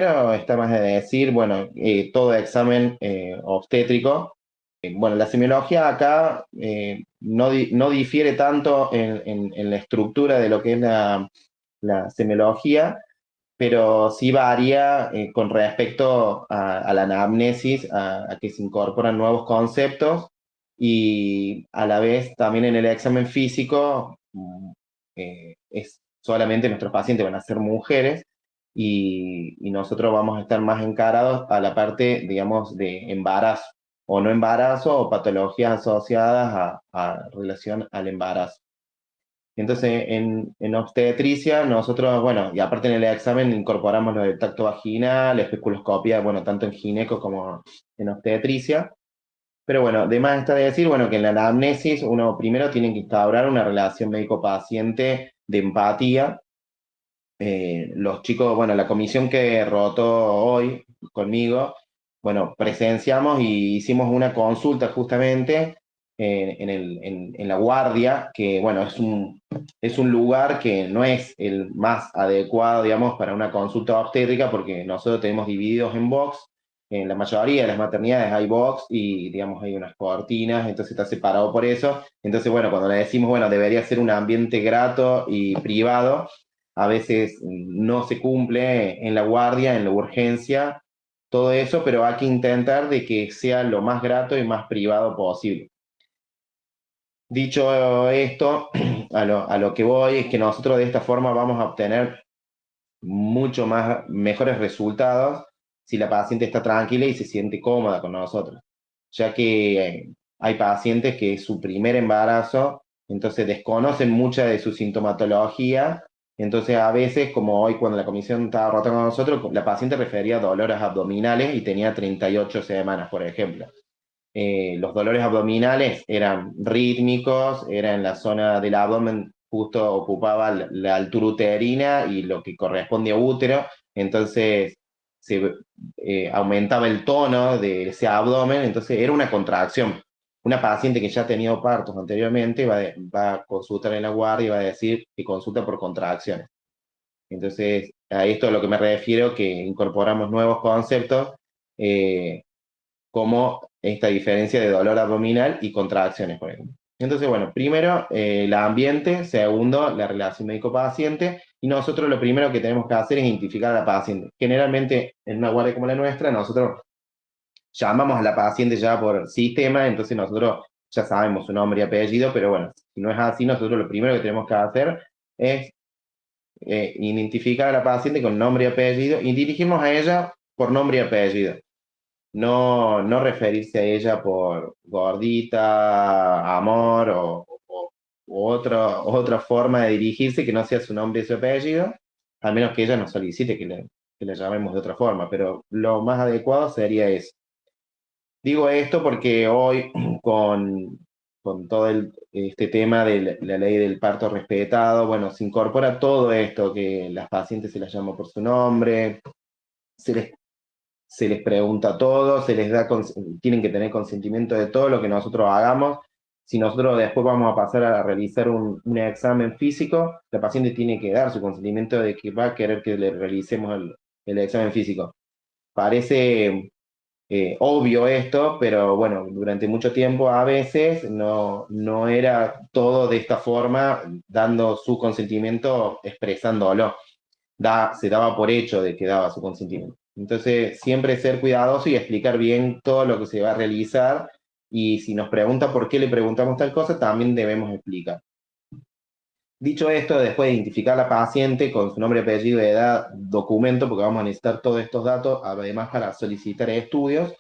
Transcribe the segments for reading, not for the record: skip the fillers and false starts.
Pero está más de decir, bueno, todo examen obstétrico. Bueno, la semiología acá no difiere tanto en la estructura de lo que es la semiología, pero sí varía con respecto a la anamnesis, a que se incorporan nuevos conceptos y a la vez también en el examen físico es solamente nuestros pacientes van a ser mujeres y nosotros vamos a estar más encarados a la parte, digamos, de embarazo o no embarazo o patologías asociadas a relación al embarazo. Entonces, en obstetricia, nosotros, bueno, y aparte en el examen incorporamos lo del tacto vaginal, especuloscopia, bueno, tanto en gineco como en obstetricia. Pero bueno, de más está de decir, bueno, que en la anamnesis uno primero tiene que instaurar una relación médico-paciente de empatía. Los chicos, bueno, la comisión que rotó hoy conmigo, bueno, presenciamos y hicimos una consulta justamente en la guardia, que bueno, es un lugar que no es el más adecuado, digamos, para una consulta obstétrica, porque nosotros tenemos divididos en box. En la mayoría de las maternidades hay box y, digamos, hay unas cortinas, entonces está separado por eso. Entonces, bueno, cuando le decimos, bueno, debería ser un ambiente grato y privado, a veces no se cumple en la guardia, en la urgencia, todo eso, pero hay que intentar de que sea lo más grato y más privado posible. Dicho esto, a lo que voy es que nosotros de esta forma vamos a obtener mucho más, mejores resultados si la paciente está tranquila y se siente cómoda con nosotros, ya que hay pacientes que es su primer embarazo, entonces desconocen mucha de su sintomatología, entonces a veces, como hoy cuando la comisión estaba rotando con nosotros, la paciente refería a dolores abdominales y tenía 38 semanas, por ejemplo. Los dolores abdominales eran rítmicos, era en la zona del abdomen, justo ocupaba la altura uterina y lo que corresponde a útero, entonces se aumentaba el tono de ese abdomen, entonces era una contracción. Una paciente que ya ha tenido partos anteriormente va a consultar en la guardia y va a decir que consulta por contracciones. Entonces, a esto es a lo que me refiero, que incorporamos nuevos conceptos eh, como esta diferencia de dolor abdominal y contracciones, por ejemplo. Entonces, bueno, primero el ambiente, segundo la relación médico-paciente, y nosotros lo primero que tenemos que hacer es identificar a la paciente. Generalmente, en una guardia como la nuestra, nosotros llamamos a la paciente ya por sistema, entonces nosotros ya sabemos su nombre y apellido, pero bueno, si no es así, nosotros lo primero que tenemos que hacer es identificar a la paciente con nombre y apellido y dirigirnos a ella por nombre y apellido. No referirse a ella por gordita, amor o otra forma de dirigirse que no sea su nombre y su apellido, a menos que ella nos solicite que le llamemos de otra forma, pero lo más adecuado sería eso. Digo esto porque hoy con todo este tema de la ley del parto respetado, bueno, se incorpora todo esto, que las pacientes se las llama por su nombre, se les se les pregunta todo, se les da, tienen que tener consentimiento de todo lo que nosotros hagamos. Si nosotros después vamos a pasar a realizar un examen físico, la paciente tiene que dar su consentimiento de que va a querer que le realicemos el examen físico. Parece obvio esto, pero bueno, durante mucho tiempo a veces no era todo de esta forma, dando su consentimiento, expresándolo. Se daba por hecho de que daba su consentimiento. Entonces, siempre ser cuidadoso y explicar bien todo lo que se va a realizar. Y si nos pregunta por qué le preguntamos tal cosa, también debemos explicar. Dicho esto, después de identificar a la paciente con su nombre, apellido, edad, documento, porque vamos a necesitar todos estos datos, además para solicitar estudios,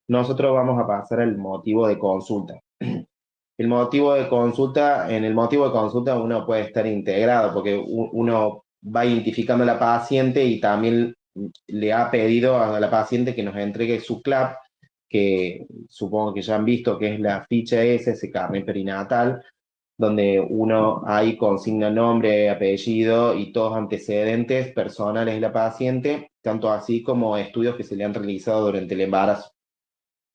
nosotros vamos a pasar al motivo de consulta. El motivo de consulta, en el motivo de consulta uno puede estar integrado, porque uno va identificando a la paciente y también le ha pedido a la paciente que nos entregue su CLAP, que supongo que ya han visto que es la ficha S, ese carnet perinatal, donde uno ahí consigna nombre, apellido y todos antecedentes personales de la paciente, tanto así como estudios que se le han realizado durante el embarazo.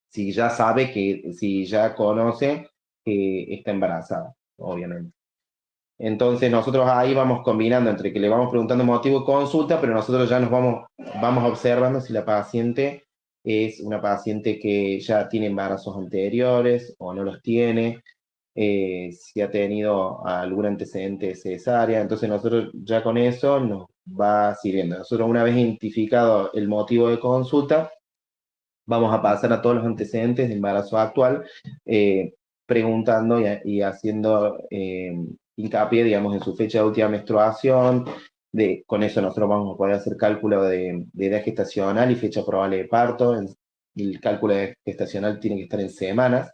Si ya sabe que, si ya conoce que está embarazada, obviamente. Entonces nosotros ahí vamos combinando entre que le vamos preguntando motivo de consulta, pero nosotros ya vamos observando si la paciente es una paciente que ya tiene embarazos anteriores o no los tiene, si ha tenido algún antecedente de cesárea. Entonces nosotros ya con eso nos va sirviendo. Nosotros una vez identificado el motivo de consulta, vamos a pasar a todos los antecedentes de embarazo actual, preguntando y haciendo hincapié, digamos, en su fecha de última menstruación. Con eso nosotros vamos a poder hacer cálculo de edad gestacional y fecha probable de parto. El cálculo de gestacional tiene que estar en semanas.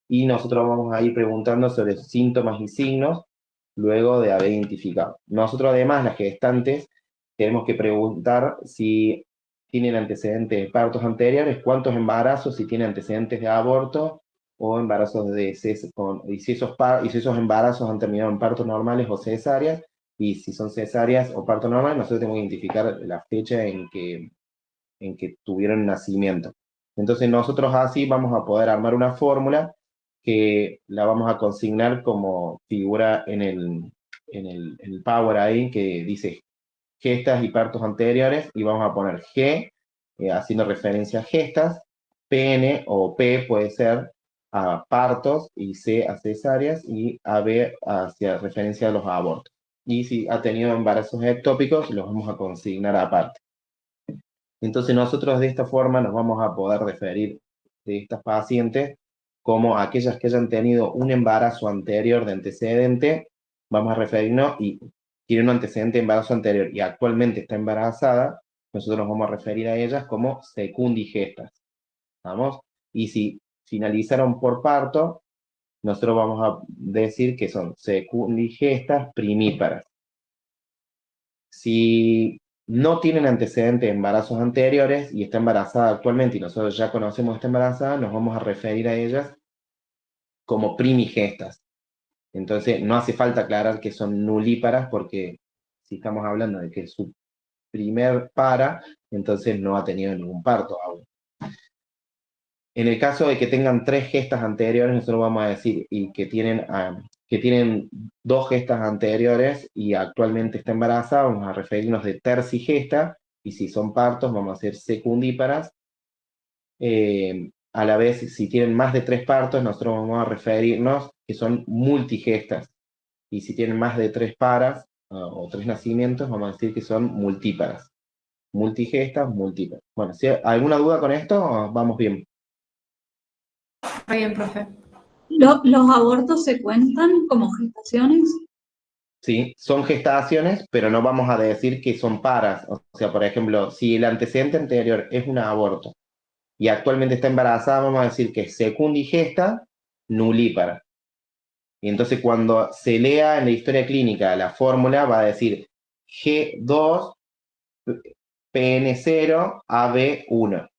Y nosotros vamos a ir preguntando sobre síntomas y signos luego de haber identificado. Nosotros además, las gestantes, tenemos que preguntar si tienen antecedentes de partos anteriores, cuántos embarazos, si tienen antecedentes de aborto o embarazos y si esos embarazos han terminado en partos normales o cesáreas, y si son cesáreas o partos normales, nosotros tenemos que identificar la fecha en que tuvieron nacimiento. Entonces nosotros así vamos a poder armar una fórmula que la vamos a consignar como figura en el Power ahí, que dice gestas y partos anteriores, y vamos a poner G, haciendo referencia a gestas, PN o P puede ser a partos, y C a cesáreas, y AB hacia referencia a los abortos. Y si ha tenido embarazos ectópicos, los vamos a consignar aparte. Entonces nosotros de esta forma nos vamos a poder referir de estas pacientes como aquellas que hayan tenido un embarazo anterior de antecedente, vamos a referirnos, y tiene un antecedente de embarazo anterior y actualmente está embarazada, nosotros nos vamos a referir a ellas como secundigestas. ¿Vamos? Y si finalizaron por parto, nosotros vamos a decir que son secundigestas primíparas. Si no tienen antecedentes de embarazos anteriores y está embarazada actualmente y nosotros ya conocemos esta embarazada, nos vamos a referir a ellas como primigestas. Entonces, no hace falta aclarar que son nulíparas, porque si estamos hablando de que es su primer para, entonces no ha tenido ningún parto aún. En el caso de que tengan 3 gestas anteriores, nosotros vamos a decir y que tienen 2 gestas anteriores y actualmente está embarazada, vamos a referirnos de tercigesta, y si son partos, vamos a hacer secundíparas. A la vez, si tienen más de 3 partos, nosotros vamos a referirnos que son multigestas. Y si tienen más de 3 paras o 3 nacimientos, vamos a decir que son multíparas. Multigestas, multíparas. Bueno, si hay alguna duda con esto, vamos bien. Está bien, profe. ¿Los abortos se cuentan como gestaciones? Sí, son gestaciones, pero no vamos a decir que son paras. O sea, por ejemplo, si el antecedente anterior es un aborto y actualmente está embarazada, vamos a decir que es secundigesta, nulípara. Y entonces cuando se lea en la historia clínica la fórmula, va a decir G2, PN0, AB1.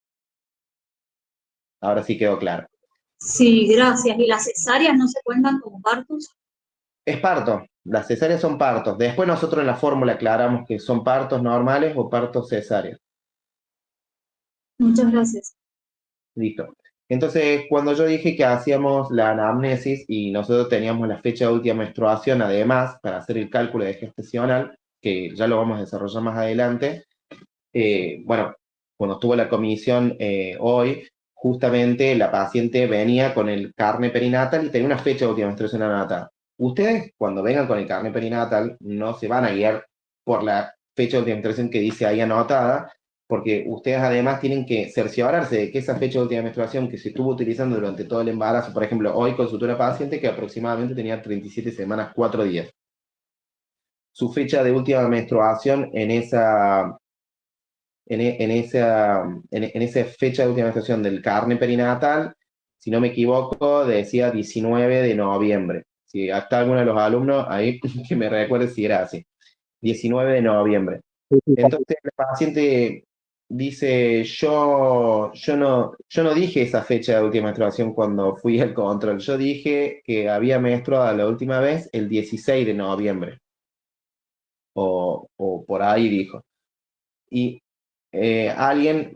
Ahora sí quedó claro. Sí, gracias. ¿Y las cesáreas no se cuentan como partos? Es parto, las cesáreas son partos. Después nosotros en la fórmula aclaramos que son partos normales o partos cesáreos. Muchas gracias. Listo. Entonces, cuando yo dije que hacíamos la anamnesis y nosotros teníamos la fecha de última menstruación, además, para hacer el cálculo de gestacional, que ya lo vamos a desarrollar más adelante, bueno, cuando estuvo la comisión hoy, justamente la paciente venía con el carne perinatal y tenía una fecha de última menstruación anotada. Ustedes, cuando vengan con el carne perinatal, no se van a guiar por la fecha de última menstruación que dice ahí anotada, porque ustedes además tienen que cerciorarse de que esa fecha de última menstruación que se estuvo utilizando durante todo el embarazo, por ejemplo, hoy consultó una paciente que aproximadamente tenía 37 semanas, 4 días. Su fecha de última menstruación en esa fecha de última menstruación del carne perinatal, si no me equivoco, decía 19 de noviembre. Si hasta alguno de los alumnos ahí que me recuerde si era así. 19 de noviembre. Entonces el paciente dice, yo no dije esa fecha de última menstruación cuando fui al control, yo dije que había menstruado la última vez el 16 de noviembre, o por ahí dijo. Y alguien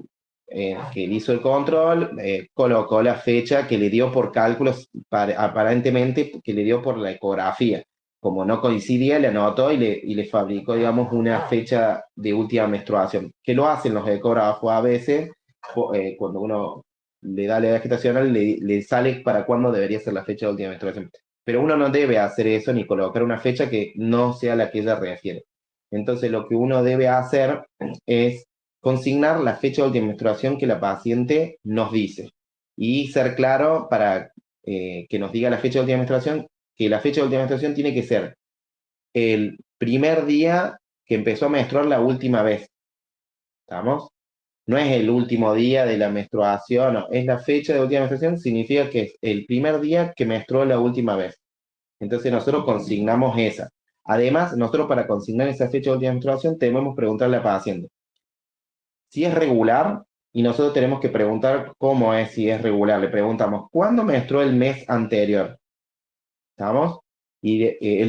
que hizo el control colocó la fecha que le dio por cálculos, aparentemente que le dio por la ecografía. como no coincidía, le anotó y le fabricó, digamos, una fecha de última menstruación, que lo hacen los ecógrafos a veces, cuando uno le da la edad gestacional, le sale para cuándo debería ser la fecha de última menstruación. Pero uno no debe hacer eso ni colocar una fecha que no sea la que ella refiere. Entonces, lo que uno debe hacer es consignar la fecha de última menstruación que la paciente nos dice y ser claro para que nos diga la fecha de última menstruación, que la fecha de última menstruación tiene que ser el primer día que empezó a menstruar la última vez. ¿Estamos? No es el último día de la menstruación, no, es la fecha de última menstruación, significa que es el primer día que menstruó la última vez. Entonces nosotros consignamos esa. Además, nosotros para consignar esa fecha de última menstruación debemos preguntarle a la paciente si es regular y nosotros tenemos que preguntar cómo es si es regular. Le preguntamos, ¿cuándo menstruó el mes anterior? ¿Estamos? Y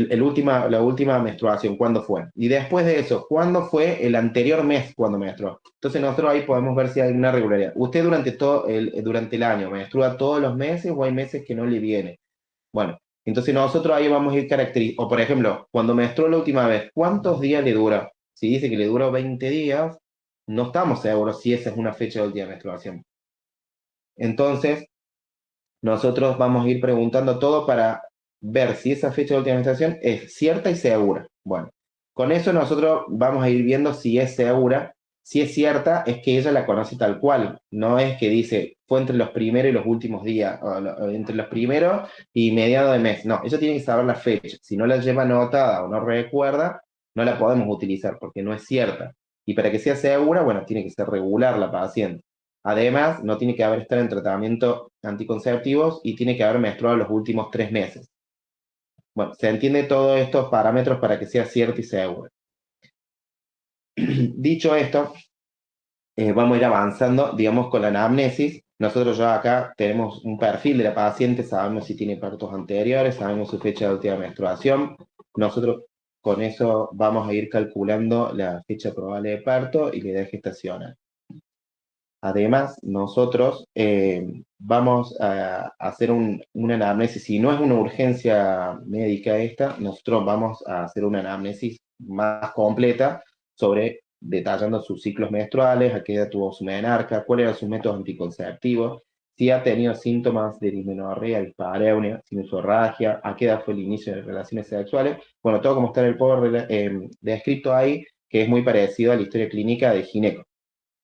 la última menstruación, ¿cuándo fue? Y después de eso, ¿cuándo fue el anterior mes cuando menstruó? Entonces nosotros ahí podemos ver si hay una regularidad. ¿Usted durante el año menstrua todos los meses o hay meses que no le viene? Bueno, entonces nosotros ahí vamos a ir caracterizando. O por ejemplo, cuando menstruó la última vez, ¿cuántos días le dura? Si dice que le duró 20 días, no estamos seguros si esa es una fecha de última menstruación. Entonces, nosotros vamos a ir preguntando todo para ver si esa fecha de última menstruación es cierta y segura. Bueno, con eso nosotros vamos a ir viendo si es segura. Si es cierta, es que ella la conoce tal cual. No es que dice, fue entre los primeros y los últimos días, o entre los primeros y mediados de mes. No, ella tiene que saber la fecha. Si no la lleva anotada o no recuerda, no la podemos utilizar porque no es cierta. Y para que sea segura, bueno, tiene que ser regular la paciente. Además, no tiene que haber estado en tratamiento anticonceptivos y tiene que haber menstruado los últimos 3 meses. Bueno, se entiende todos estos parámetros para que sea cierto y seguro. Dicho esto, vamos a ir avanzando, digamos, con la anamnesis. Nosotros ya acá tenemos un perfil de la paciente, sabemos si tiene partos anteriores, sabemos su fecha de última menstruación. Nosotros con eso vamos a ir calculando la fecha probable de parto y la edad gestacional. Además, nosotros vamos a hacer una anamnesis. Si no es una urgencia médica esta, nosotros vamos a hacer una anamnesis más completa sobre detallando sus ciclos menstruales, a qué edad tuvo su menarca, cuáles eran sus métodos anticonceptivos, si ha tenido síntomas de dismenorrea, dispareunia, sinusorragia, a qué edad fue el inicio de relaciones sexuales. Bueno, todo como está en el power descrito ahí, que es muy parecido a la historia clínica de gineco.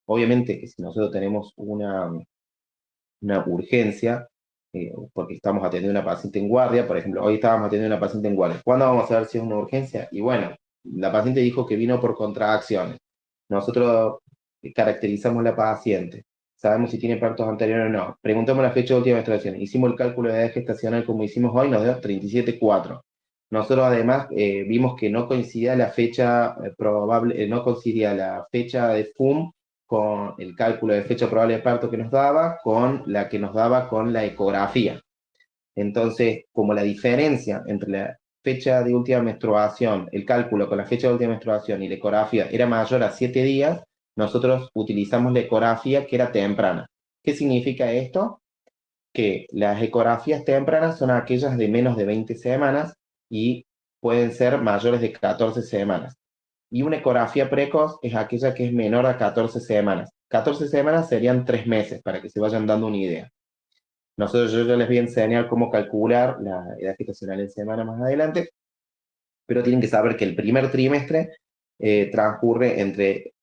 Obviamente que si nosotros tenemos una urgencia, porque estamos atendiendo a una paciente en guardia, por ejemplo, hoy estábamos atendiendo a una paciente en guardia, ¿cuándo vamos a ver si es una urgencia? Y bueno, la paciente dijo que vino por contracciones. Nosotros caracterizamos la paciente, sabemos si tiene partos anteriores o no, preguntamos la fecha de última menstruación, hicimos el cálculo de edad gestacional como hicimos hoy, nos dio 37,4. Nosotros además vimos que no coincidía la fecha probable, no coincidía la fecha de FUM con el cálculo de fecha probable de parto que nos daba, con la que nos daba con la ecografía. Entonces, como la diferencia entre la fecha de última menstruación, el cálculo con la fecha de última menstruación y la ecografía era mayor a 7 días, nosotros utilizamos la ecografía que era temprana. ¿Qué significa esto? Que las ecografías tempranas son aquellas de menos de 20 semanas y pueden ser mayores de 14 semanas. Y una ecografía precoz es aquella que es menor a 14 semanas. 14 semanas serían 3 meses, para que se vayan dando una idea. Yo les voy a enseñar cómo calcular la edad gestacional en semana más adelante, pero tienen que saber que el primer trimestre transcurre entre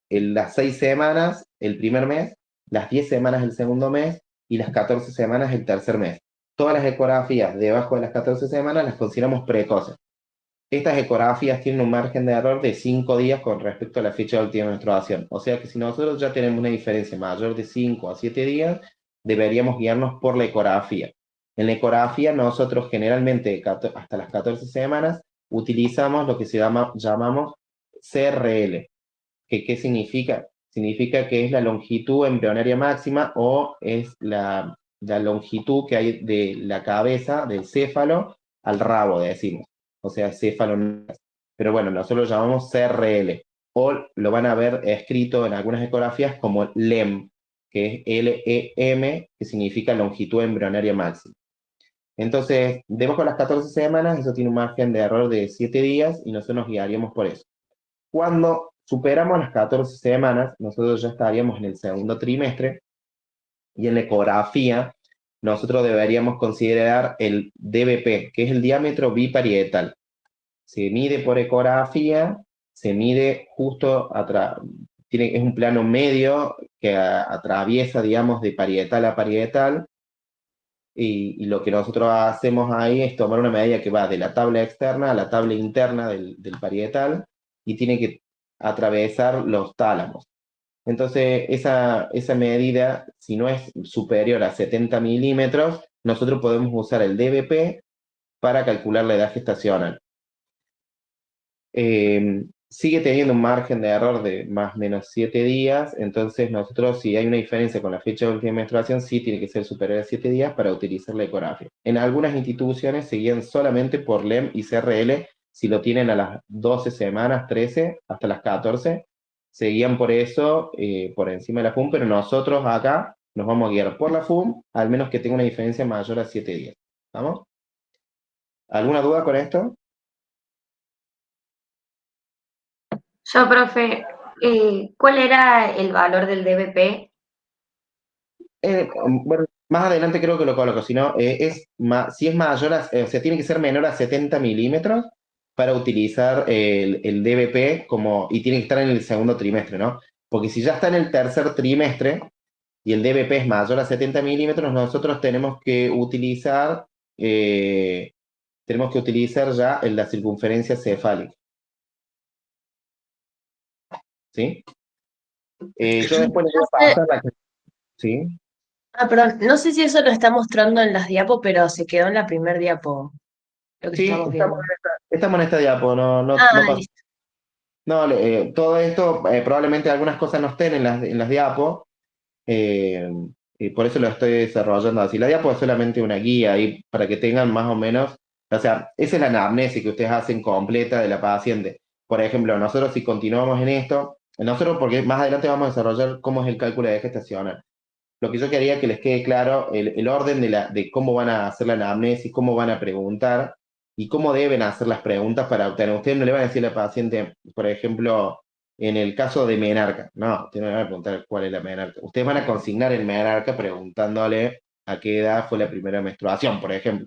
las 6 semanas el primer mes, las 10 semanas el segundo mes y las 14 semanas el tercer mes. Todas las ecografías debajo de las 14 semanas las consideramos precoces. Estas ecografías tienen un margen de error de 5 días con respecto a la fecha de última menstruación. O sea que si nosotros ya tenemos una diferencia mayor de 5 a 7 días, deberíamos guiarnos por la ecografía. En la ecografía nosotros generalmente hasta las 14 semanas utilizamos lo que llamamos CRL. ¿Qué significa? Significa que es la longitud embrionaria máxima o es la longitud que hay de la cabeza, del céfalo, al rabo, decimos. O sea, céfalo. Pero bueno, nosotros lo llamamos CRL. O lo van a ver escrito en algunas ecografías como LEM, que es LEM, que significa longitud embrionaria máxima. Entonces, debajo de las 14 semanas, eso tiene un margen de error de 7 días y nosotros nos guiaríamos por eso. Cuando superamos las 14 semanas, nosotros ya estaríamos en el segundo trimestre y en la ecografía nosotros deberíamos considerar el DBP, que es el diámetro biparietal. Se mide por ecografía, se mide justo atrás, es un plano medio que atraviesa, digamos, de parietal a parietal, y lo que nosotros hacemos ahí es tomar una medida que va de la tabla externa a la tabla interna del parietal, y tiene que atravesar los tálamos. Entonces, esa medida, si no es superior a 70 milímetros, nosotros podemos usar el DBP para calcular la edad gestacional. Sigue teniendo un margen de error de más o menos 7 días, entonces nosotros, si hay una diferencia con la fecha de última menstruación, sí tiene que ser superior a 7 días para utilizar la ecografía. En algunas instituciones se guían solamente por LEM y CRL, si lo tienen a las 12 semanas, 13, hasta las 14, se guían por eso, por encima de la FUM, pero nosotros acá nos vamos a guiar por la FUM, al menos que tenga una diferencia mayor a 7 días. ¿Vamos? ¿Alguna duda con esto? Yo, profe, ¿cuál era el valor del DBP? Bueno, más adelante creo que lo coloco, si no, si es mayor, o sea, tiene que ser menor a 70 milímetros para utilizar el DBP y tiene que estar en el segundo trimestre, ¿no? Porque si ya está en el tercer trimestre y el DBP es mayor a 70 milímetros, nosotros tenemos que utilizar ya la circunferencia cefálica, ¿sí? Yo después les voy a pasar ¿sí? Perdón, no sé si eso lo está mostrando en las diapos, pero se quedó en la primer diapo, lo que Sí, estamos viendo. estamos en esta diapo, no pasa. Listo. No, todo esto, probablemente algunas cosas no estén en las diapos, y por eso lo estoy desarrollando así. La diapo es solamente una guía ahí para que tengan más o menos, o sea, esa es la anamnesis que ustedes hacen completa de la paciente. Por ejemplo, nosotros si continuamos en esto, nosotros porque más adelante vamos a desarrollar cómo es el cálculo de gestacional. Lo que yo quería que les quede claro, el orden de cómo van a hacer la anamnesis, cómo van a preguntar y cómo deben hacer las preguntas para obtener. Ustedes no le van a decir a la paciente, por ejemplo, en el caso de menarca, no, ustedes no le van a preguntar cuál es la menarca. Ustedes van a consignar el menarca preguntándole a qué edad fue la primera menstruación, por ejemplo.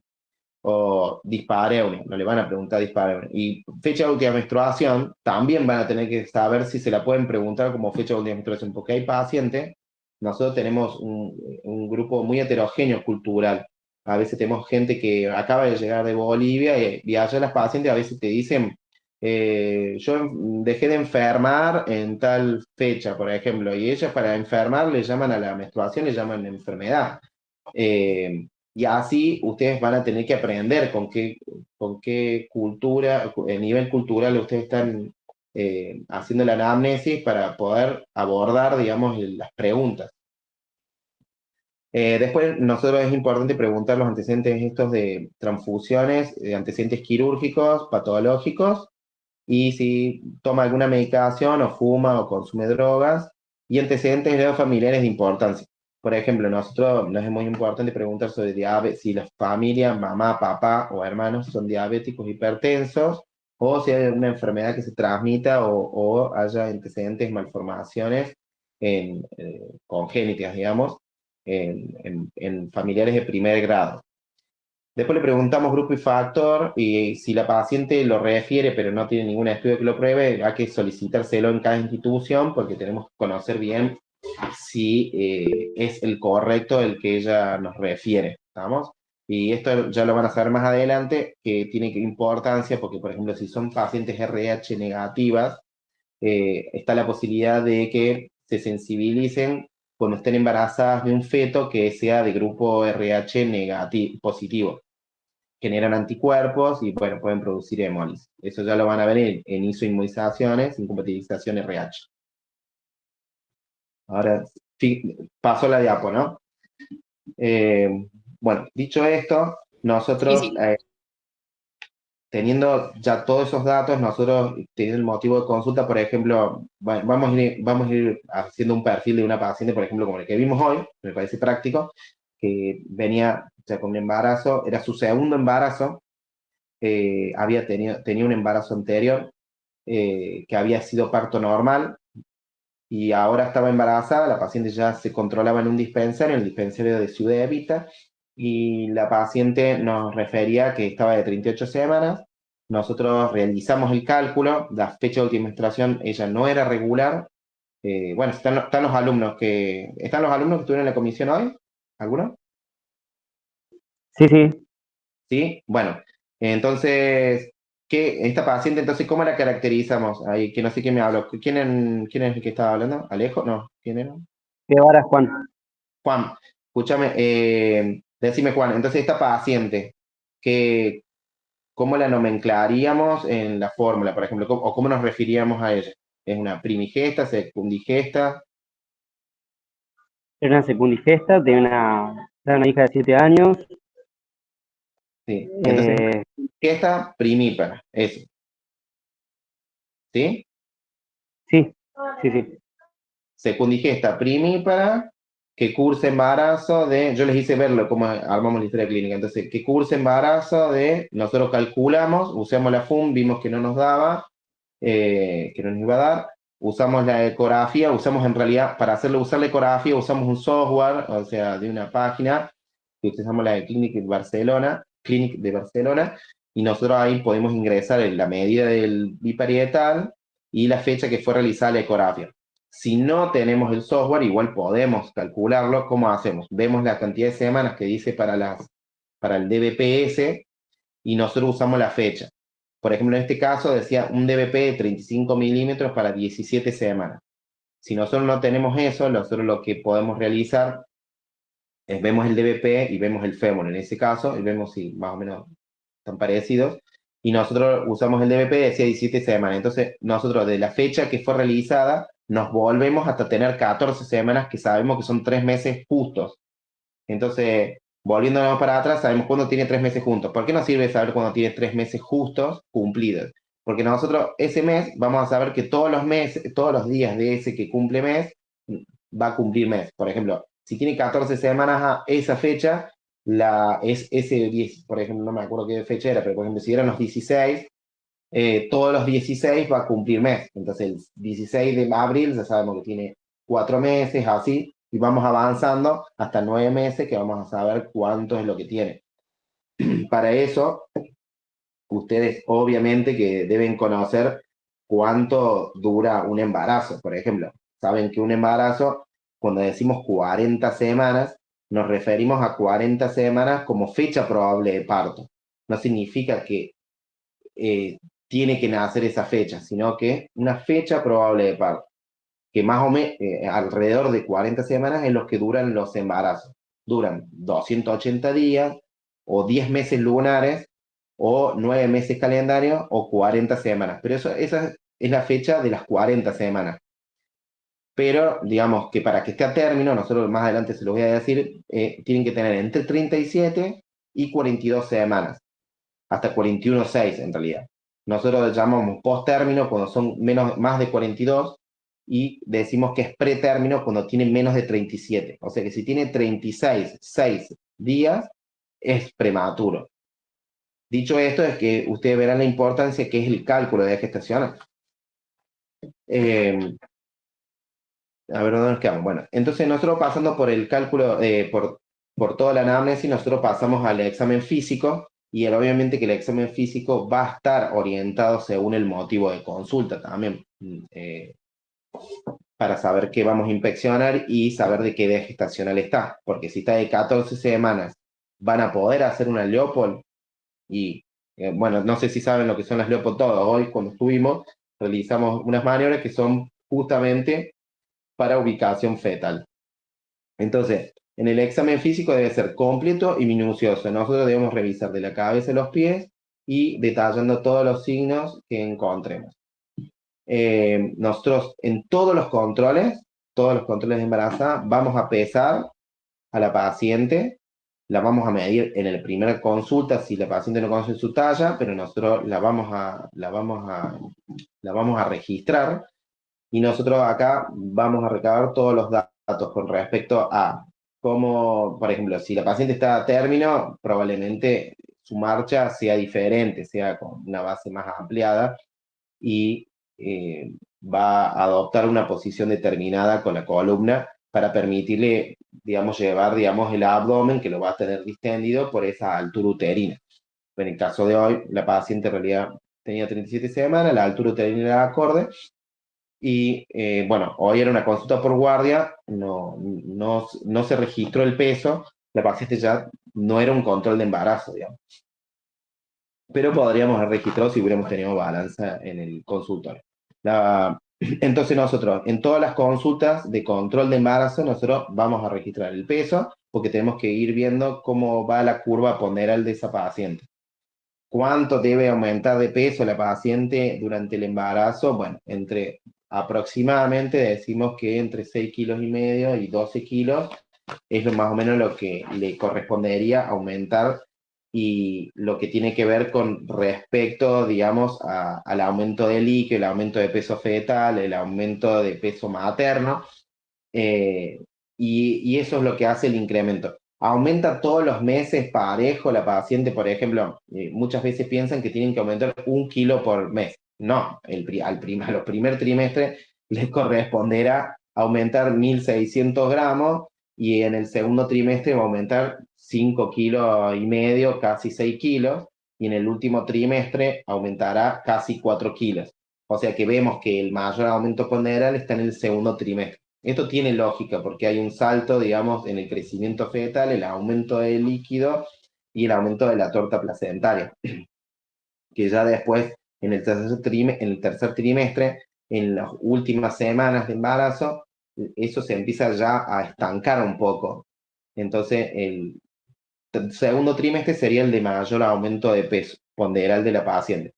O dispareunia, no le van a preguntar dispareunia. Y fecha de última menstruación, también van a tener que saber si se la pueden preguntar como fecha de última menstruación, porque hay pacientes, nosotros tenemos un grupo muy heterogéneo cultural. A veces tenemos gente que acaba de llegar de Bolivia y allá las pacientes a veces te dicen, yo dejé de enfermar en tal fecha, por ejemplo, y ellas para enfermar le llaman a la menstruación, le llaman enfermedad. Y así ustedes van a tener que aprender con qué cultura, nivel cultural ustedes están haciendo la anamnesis para poder abordar, digamos, las preguntas. Después, nosotros es importante preguntar los antecedentes estos de transfusiones, de antecedentes quirúrgicos, patológicos, y si toma alguna medicación o fuma o consume drogas, y antecedentes familiares de importancia. Por ejemplo, nosotros nos es muy importante preguntar sobre diabetes, si la familia, mamá, papá o hermanos son diabéticos hipertensos, o si hay una enfermedad que se transmita o haya antecedentes, malformaciones congénitas, digamos, en familiares de primer grado. Después le preguntamos grupo y factor, y si la paciente lo refiere pero no tiene ningún estudio que lo pruebe, hay que solicitárselo en cada institución porque tenemos que conocer bien si es el correcto el que ella nos refiere, ¿estamos? Y esto ya lo van a saber más adelante, que tiene importancia porque, por ejemplo, si son pacientes RH negativas, está la posibilidad de que se sensibilicen cuando estén embarazadas de un feto que sea de grupo RH negativo, positivo. Generan anticuerpos y, bueno, pueden producir hemólisis. Eso ya lo van a ver en isoinmunizaciones, incompatibilización RH. Ahora, paso la diapo, ¿no? Bueno, dicho esto, nosotros, Sí. teniendo ya todos esos datos, nosotros teniendo el motivo de consulta, por ejemplo, vamos a ir haciendo un perfil de una paciente, por ejemplo, como el que vimos hoy, me parece práctico, que venía ya con un embarazo, era su segundo embarazo, tenía un embarazo anterior, que había sido parto normal, y ahora estaba embarazada. La paciente ya se controlaba en un dispensario, en el dispensario de Ciudad Evita, y la paciente nos refería que estaba de 38 semanas. Nosotros realizamos el cálculo, la fecha de última menstruación, ella no era regular. Bueno, ¿están los alumnos que estuvieron en la comisión hoy? ¿Alguno? Sí, sí. ¿Sí? Bueno, entonces, esta paciente, entonces, ¿cómo la caracterizamos? Ahí, que no sé quién me habló. ¿Quién es el que estaba hablando? ¿Alejo? No, ¿quién era? ¿Qué hora, Juan? Juan, escúchame, decime, Juan, entonces esta paciente, que, ¿cómo la nomenclaríamos en la fórmula, por ejemplo? O cómo nos referiríamos a ella? ¿Es una primigesta, secundigesta? Era una secundigesta de una hija de 7 años. Sí, entonces, Eh, gesta primípara, eso, ¿sí? sí, sí, sí. Secundigesta primípara, que cursa embarazo de, yo les hice verlo cómo armamos la historia clínica, entonces, que cursa embarazo de, nosotros calculamos, usamos la FUM, vimos que no nos daba, que no nos iba a dar, usamos la ecografía, usamos en realidad, para hacerle usar la ecografía, usamos un software, o sea, de una página, que utilizamos la de Clinic de Barcelona, y nosotros ahí podemos ingresar en la medida del biparietal y la fecha que fue realizada la ecografía. Si no tenemos el software, igual podemos calcularlo. ¿Cómo hacemos? Vemos la cantidad de semanas que dice para el DBPS y nosotros usamos la fecha. Por ejemplo, en este caso decía un DBP de 35 milímetros para 17 semanas. Si nosotros no tenemos eso, nosotros lo que podemos realizar es vemos el DBP y vemos el fémur en ese caso, y vemos si más o menos están parecidos. Y nosotros usamos el DBP, decía 17 semanas. Entonces, nosotros de la fecha que fue realizada, nos volvemos hasta tener 14 semanas, que sabemos que son 3 meses justos. Entonces, volviéndonos para atrás, sabemos cuándo tiene 3 meses juntos. ¿Por qué nos sirve saber cuándo tiene 3 meses justos cumplidos? Porque nosotros ese mes vamos a saber que todos los meses, todos los días de ese que cumple mes, va a cumplir mes. Por ejemplo, si tiene 14 semanas a esa fecha, ese 10, por ejemplo, no me acuerdo qué fecha era, pero por ejemplo, si eran los 16, todos los 16 va a cumplir mes. Entonces, el 16 de abril ya sabemos que tiene 4 meses, así, y vamos avanzando hasta 9 meses, que vamos a saber cuánto es lo que tiene. Para eso, ustedes obviamente que deben conocer cuánto dura un embarazo. Por ejemplo, saben que un embarazo, cuando decimos 40 semanas, nos referimos a 40 semanas como fecha probable de parto. No significa que tiene que nacer esa fecha, sino que una fecha probable de parto, que más o menos alrededor de 40 semanas es los que duran los embarazos. Duran 280 días o 10 meses lunares o 9 meses calendarios o 40 semanas. Pero esa es la fecha de las 40 semanas. Pero digamos que para que esté a término, nosotros más adelante se lo voy a decir, tienen que tener entre 37 y 42 semanas, hasta 41,6 en realidad. Nosotros lo llamamos post-término cuando son más de 42 y decimos que es pretérmino cuando tiene menos de 37. O sea que si tiene 36,6 días, es prematuro. Dicho esto, es que ustedes verán la importancia que es el cálculo de gestación. A ver, ¿dónde nos quedamos? Bueno, entonces nosotros pasando por el cálculo, por toda la anamnesis, nosotros pasamos al examen físico, y obviamente que el examen físico va a estar orientado según el motivo de consulta también, para saber qué vamos a inspeccionar y saber de qué edad gestacional está, porque si está de 14 semanas, van a poder hacer una Leopold, y bueno, no sé si saben lo que son las Leopold todos. Hoy cuando estuvimos, realizamos unas maniobras que son justamente para ubicación fetal. Entonces, en el examen físico debe ser completo y minucioso. Nosotros debemos revisar de la cabeza a los pies y detallando todos los signos que encontremos. Nosotros en todos los controles de embarazo, vamos a pesar a la paciente, la vamos a medir en la primera consulta si la paciente no conoce su talla, pero nosotros la vamos a registrar, y nosotros acá vamos a recabar todos los datos con respecto a como, por ejemplo, si la paciente está a término, probablemente su marcha sea diferente, sea con una base más ampliada y va a adoptar una posición determinada con la columna para permitirle, digamos, llevar, digamos, el abdomen, que lo va a tener distendido por esa altura uterina. En el caso de hoy, la paciente en realidad tenía 37 semanas, la altura uterina era acorde, y bueno, hoy era una consulta por guardia, no se registró el peso, la paciente ya no era un control de embarazo, digamos. Pero podríamos haber registrado si hubiéramos tenido balanza en el consultorio. Entonces nosotros, en todas las consultas de control de embarazo, nosotros vamos a registrar el peso, porque tenemos que ir viendo cómo va la curva ponderal de esa paciente. ¿Cuánto debe aumentar de peso la paciente durante el embarazo? Bueno, aproximadamente decimos que entre 6,5 kilos y 12 kilos es más o menos lo que le correspondería aumentar, y lo que tiene que ver con respecto, digamos, al aumento de líquido, el aumento de peso fetal, el aumento de peso materno, eh, y eso es lo que hace el incremento. Aumenta todos los meses parejo la paciente, por ejemplo, muchas veces piensan que tienen que aumentar 1 kilo por mes. No, a los primer trimestre les corresponderá aumentar 1.600 gramos, y en el segundo trimestre va a aumentar 5,5 kilos, casi 6 kilos, y en el último trimestre aumentará casi 4 kilos. O sea que vemos que el mayor aumento ponderal está en el segundo trimestre. Esto tiene lógica porque hay un salto, digamos, en el crecimiento fetal, el aumento del líquido y el aumento de la torta placentaria, que ya después, en el tercer trimestre, en las últimas semanas de embarazo, eso se empieza ya a estancar un poco. Entonces, el segundo trimestre sería el de mayor aumento de peso ponderal de la paciente.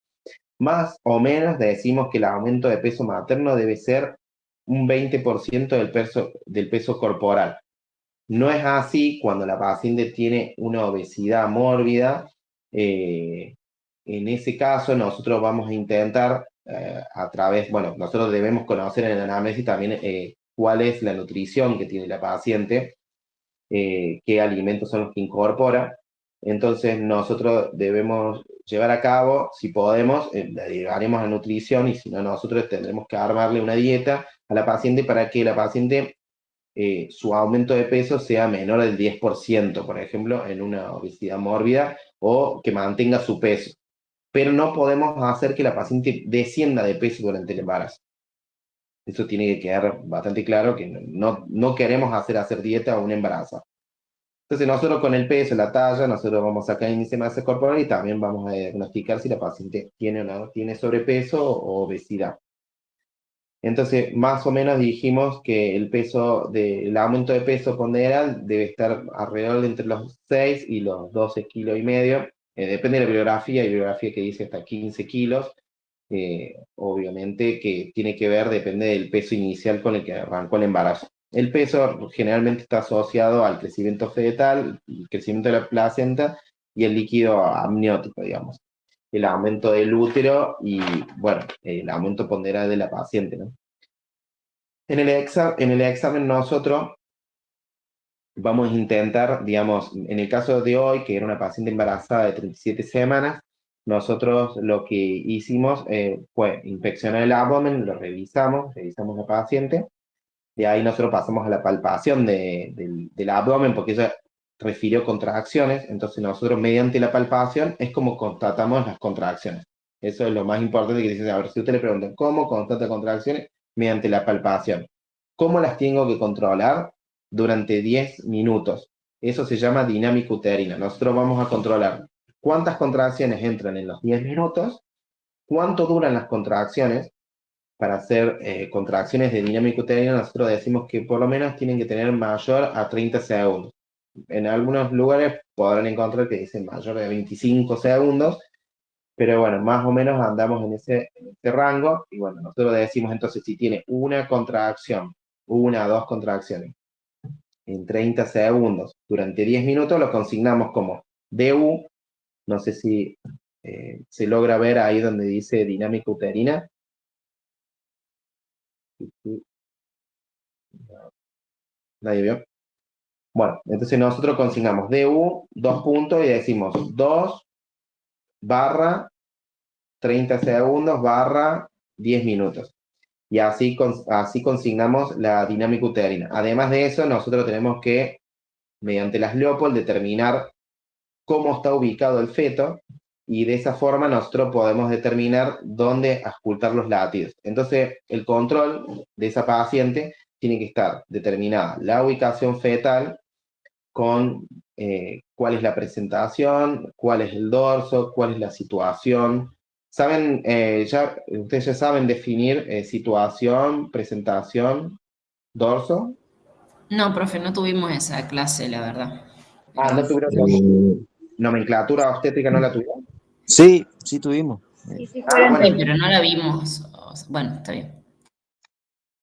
Más o menos decimos que el aumento de peso materno debe ser un 20% del peso corporal. No es así cuando la paciente tiene una obesidad mórbida. En ese caso, nosotros vamos a intentar, bueno, nosotros debemos conocer en el anamnesis también cuál es la nutrición que tiene la paciente, qué alimentos son los que incorpora. Entonces nosotros debemos llevar a cabo, si podemos, le haremos a nutrición, y si no, nosotros tendremos que armarle una dieta a la paciente para que la paciente, su aumento de peso sea menor del 10%, por ejemplo, en una obesidad mórbida, o que mantenga su peso. Pero no podemos hacer que la paciente descienda de peso durante el embarazo. Eso tiene que quedar bastante claro, que no queremos hacer dieta a un embarazo. Entonces nosotros con el peso, la talla, nosotros vamos a sacar el índice de masa corporal y también vamos a diagnosticar si la paciente tiene o no tiene sobrepeso o obesidad. Entonces, más o menos dijimos que el aumento de peso ponderal debe estar alrededor de entre los 6 y los 12,5 kilos. Depende de la bibliografía, hay bibliografía que dice hasta 15 kilos. Obviamente que tiene que ver, depende del peso inicial con el que arrancó el embarazo. El peso generalmente está asociado al crecimiento fetal, el crecimiento de la placenta y el líquido amniótico, digamos. El aumento del útero y, bueno, el aumento ponderal de la paciente, ¿no? En el examen nosotros vamos a intentar, digamos, en el caso de hoy, que era una paciente embarazada de 37 semanas, nosotros lo que hicimos fue inspeccionar el abdomen, lo revisamos la paciente. De ahí nosotros pasamos a la palpación del abdomen, porque ella refirió contracciones. Entonces nosotros, mediante la palpación, es como constatamos las contracciones. Eso es lo más importante, que dice, a ver, si usted le pregunta, ¿cómo constata contracciones? Mediante la palpación. ¿Cómo las tengo que controlar? Durante 10 minutos. Eso se llama dinámica uterina. Nosotros vamos a controlar cuántas contracciones entran en los 10 minutos, cuánto duran las contracciones. Para hacer contracciones de dinámica uterina, nosotros decimos que por lo menos tienen que tener mayor a 30 segundos. En algunos lugares podrán encontrar que dicen mayor de 25 segundos, pero bueno, más o menos andamos en ese rango. Y bueno, nosotros decimos entonces, si tiene una contracción, una o dos contracciones en 30 segundos durante 10 minutos, lo consignamos como DU. No sé si se logra ver ahí donde dice dinámica uterina. Nadie vio. Bueno, entonces nosotros consignamos DU, 2 puntos, y decimos 2 barra 30 segundos barra 10 minutos. Y así consignamos la dinámica uterina. Además de eso, nosotros tenemos que, mediante las Leopold, determinar cómo está ubicado el feto, y de esa forma nosotros podemos determinar dónde auscultar los latidos. Entonces, el control de esa paciente tiene que estar determinada la ubicación fetal con cuál es la presentación, cuál es el dorso, cuál es la situación. ¿Saben? Ustedes ya saben definir situación, presentación, dorso. No, profe, no tuvimos esa clase, la verdad. ¿No tuvieron nomenclatura obstétrica, no la tuvieron? Sí, sí tuvimos. Sí, sí, fue la Bueno, Sí, anterior. pero no la vimos. Bueno, está bien.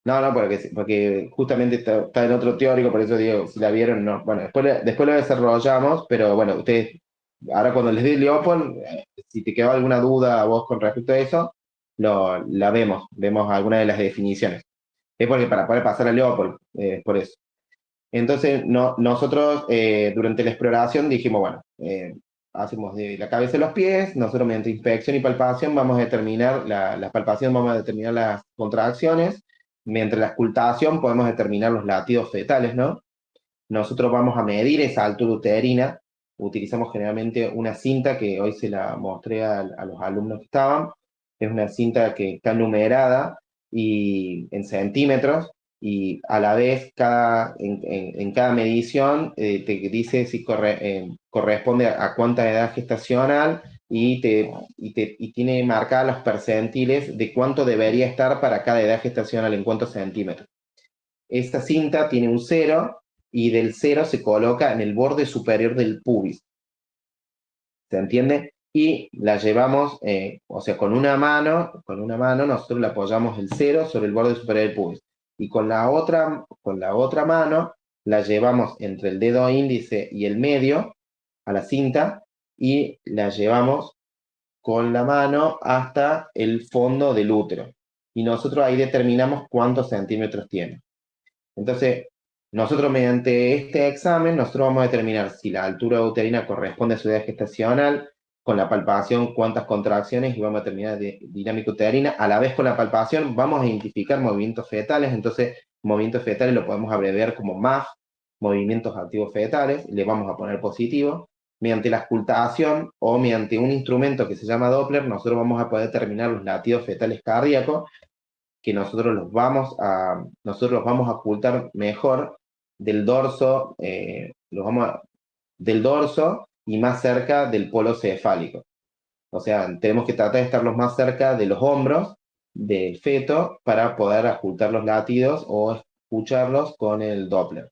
no, porque justamente está en otro teórico, por eso digo, si la vieron, no. Bueno, después lo desarrollamos, pero bueno, ustedes, ahora cuando les dé Leopold, si te quedó alguna duda a vos con respecto a eso, la vemos alguna de las definiciones. Es porque para poder pasar a Leopold, por eso. Entonces, nosotros durante la exploración dijimos, bueno, hacemos de la cabeza a los pies, nosotros mediante inspección y palpación vamos a determinar, la palpación vamos a determinar las contracciones, mediante la auscultación podemos determinar los latidos fetales, ¿no? Nosotros vamos a medir esa altura uterina, utilizamos generalmente una cinta que hoy se la mostré a los alumnos que estaban, es una cinta que está numerada y en centímetros, y a la vez en cada medición te dice si corresponde a cuánta edad gestacional, y tiene marcadas los percentiles de cuánto debería estar para cada edad gestacional, en cuántos centímetros. Esta cinta tiene un 0, y del 0 se coloca en el borde superior del pubis. ¿Se entiende? Y la llevamos, o sea, con una mano nosotros le apoyamos el 0 sobre el borde superior del pubis. Y con la otra mano la llevamos entre el dedo índice y el medio a la cinta, y la llevamos con la mano hasta el fondo del útero. Y nosotros ahí determinamos cuántos centímetros tiene. Entonces, nosotros mediante este examen, nosotros vamos a determinar si la altura uterina corresponde a su edad gestacional, con la palpación cuántas contracciones, y vamos a determinar dinámica uterina. A la vez, con la palpación vamos a identificar movimientos fetales. Entonces, movimientos fetales lo podemos abreviar como MAF, movimientos activos fetales, le vamos a poner positivo. Mediante la auscultación o mediante un instrumento que se llama Doppler, nosotros vamos a poder determinar los latidos fetales cardíacos, que nosotros los vamos a ocultar mejor del dorso, del dorso y más cerca del polo cefálico. O sea, tenemos que tratar de estarlos más cerca de los hombros del feto para poder ocultar los latidos o escucharlos con el Doppler.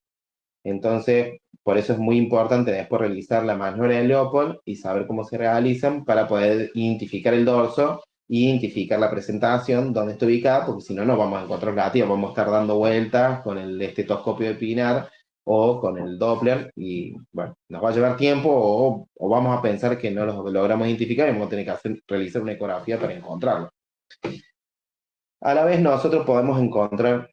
Entonces, por eso es muy importante después realizar la maniobra de Leopold y saber cómo se realizan para poder identificar el dorso, identificar la presentación, dónde está ubicada, porque si no, no vamos a encontrar latidos, vamos a estar dando vueltas con el estetoscopio de Pinar o con el Doppler, y bueno, nos va a llevar tiempo, o vamos a pensar que no los logramos identificar y vamos a tener que realizar una ecografía para encontrarlo. A la vez, nosotros podemos encontrar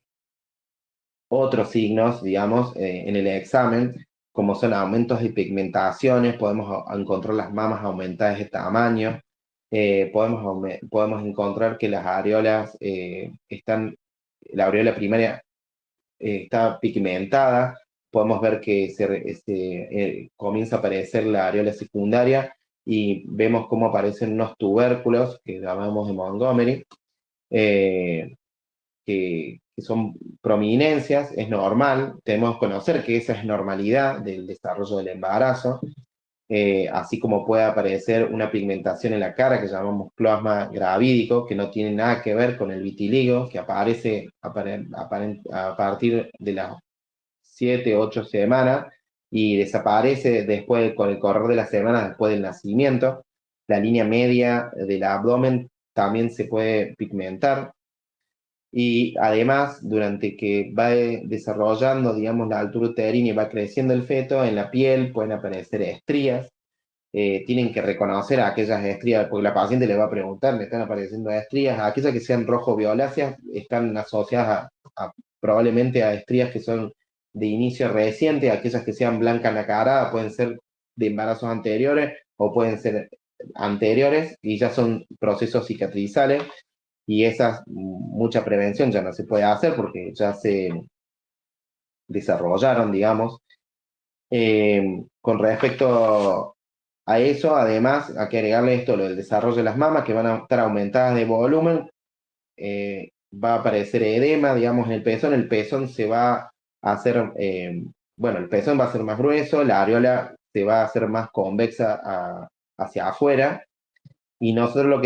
otros signos, digamos, en el examen, como son aumentos de pigmentaciones, podemos encontrar las mamas aumentadas de tamaño, podemos encontrar que las areolas la areola primaria está pigmentada, podemos ver que comienza a aparecer la areola secundaria, y vemos cómo aparecen unos tubérculos que llamamos de Montgomery, que son prominencias. Es normal, tenemos que conocer que esa es normalidad del desarrollo del embarazo, así como puede aparecer una pigmentación en la cara que llamamos cloasma gravídico, que no tiene nada que ver con el vitiligo, que aparece a partir de las 7, 8 semanas y desaparece después, con el correr de las semanas después del nacimiento. La línea media del abdomen también se puede pigmentar. Y además, durante que va desarrollando, digamos, la altura uterina y va creciendo el feto, en la piel pueden aparecer estrías. Tienen que reconocer a aquellas estrías, porque la paciente le va a preguntar, ¿le están apareciendo estrías? Aquellas que sean rojo-violáceas están asociadas probablemente a estrías que son de inicio reciente, aquellas que sean blanca nacarada, pueden ser de embarazos anteriores o pueden ser anteriores y ya son procesos cicatrizales y esas, mucha prevención ya no se puede hacer porque ya se desarrollaron, digamos. Con respecto a eso, además, hay que agregarle esto, lo del desarrollo de las mamas, que van a estar aumentadas de volumen, va a aparecer edema, digamos, en el pezón se va a hacer, bueno, el pezón va a ser más grueso, la areola se va a hacer más convexa hacia afuera, y nosotros lo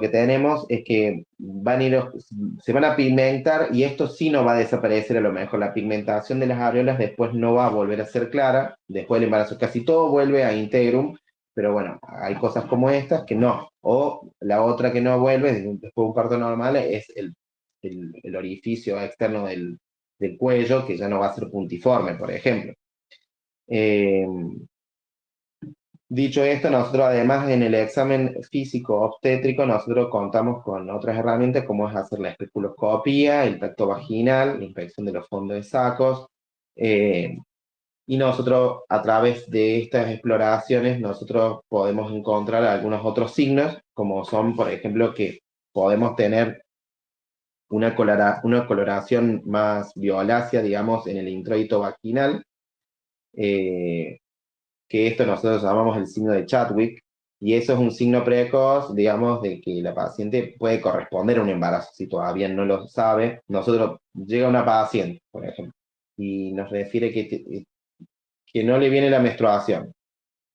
que tenemos es que se van a pigmentar y esto sí no va a desaparecer a lo mejor. La pigmentación de las areolas después no va a volver a ser clara, después del embarazo casi todo vuelve a integrum, pero bueno, hay cosas como estas que no. O la otra que no vuelve después de un parto normal es el orificio externo del cuello, que ya no va a ser puntiforme, por ejemplo. Dicho esto, nosotros además en el examen físico obstétrico, nosotros contamos con otras herramientas como es hacer la especuloscopía, el tacto vaginal, la inspección de los fondos de sacos, y nosotros a través de estas exploraciones, nosotros podemos encontrar algunos otros signos, como son, por ejemplo, que podemos tener una coloración más violácea, digamos, en el introito vaginal, que esto nosotros llamamos el signo de Chadwick, y eso es un signo precoz, digamos, de que la paciente puede corresponder a un embarazo, si todavía no lo sabe. Nosotros, llega una paciente, por ejemplo, y nos refiere que no le viene la menstruación,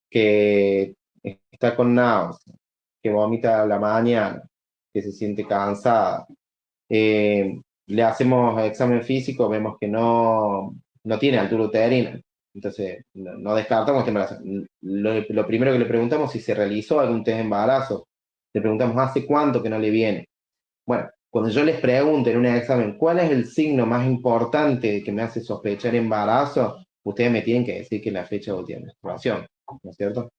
que está con náuseas, que vomita a la mañana, que se siente cansada. Le hacemos examen físico, vemos que no tiene altura uterina, entonces no descartamos este embarazo. Lo primero que le preguntamos es si se realizó algún test de embarazo. Le preguntamos hace cuánto que no le viene. Bueno, cuando yo les pregunto en un examen cuál es el signo más importante que me hace sospechar embarazo, ustedes me tienen que decir que es la fecha de última menstruación, ¿no es cierto?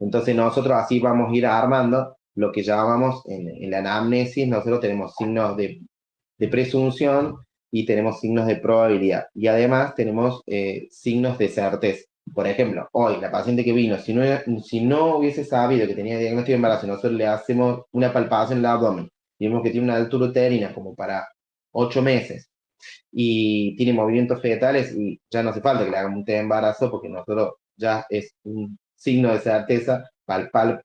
Entonces nosotros así vamos a ir armando lo que llamamos en la anamnesis. Nosotros tenemos signos de presunción y tenemos signos de probabilidad. Y además tenemos signos de certeza. Por ejemplo, hoy la paciente que vino, si no hubiese sabido que tenía diagnóstico de embarazo, nosotros le hacemos una palpación en el abdomen y vemos que tiene una altura uterina como para 8 meses y tiene movimientos fetales y ya no hace falta que le hagamos un test de embarazo porque nosotros ya es un signo de certeza palpar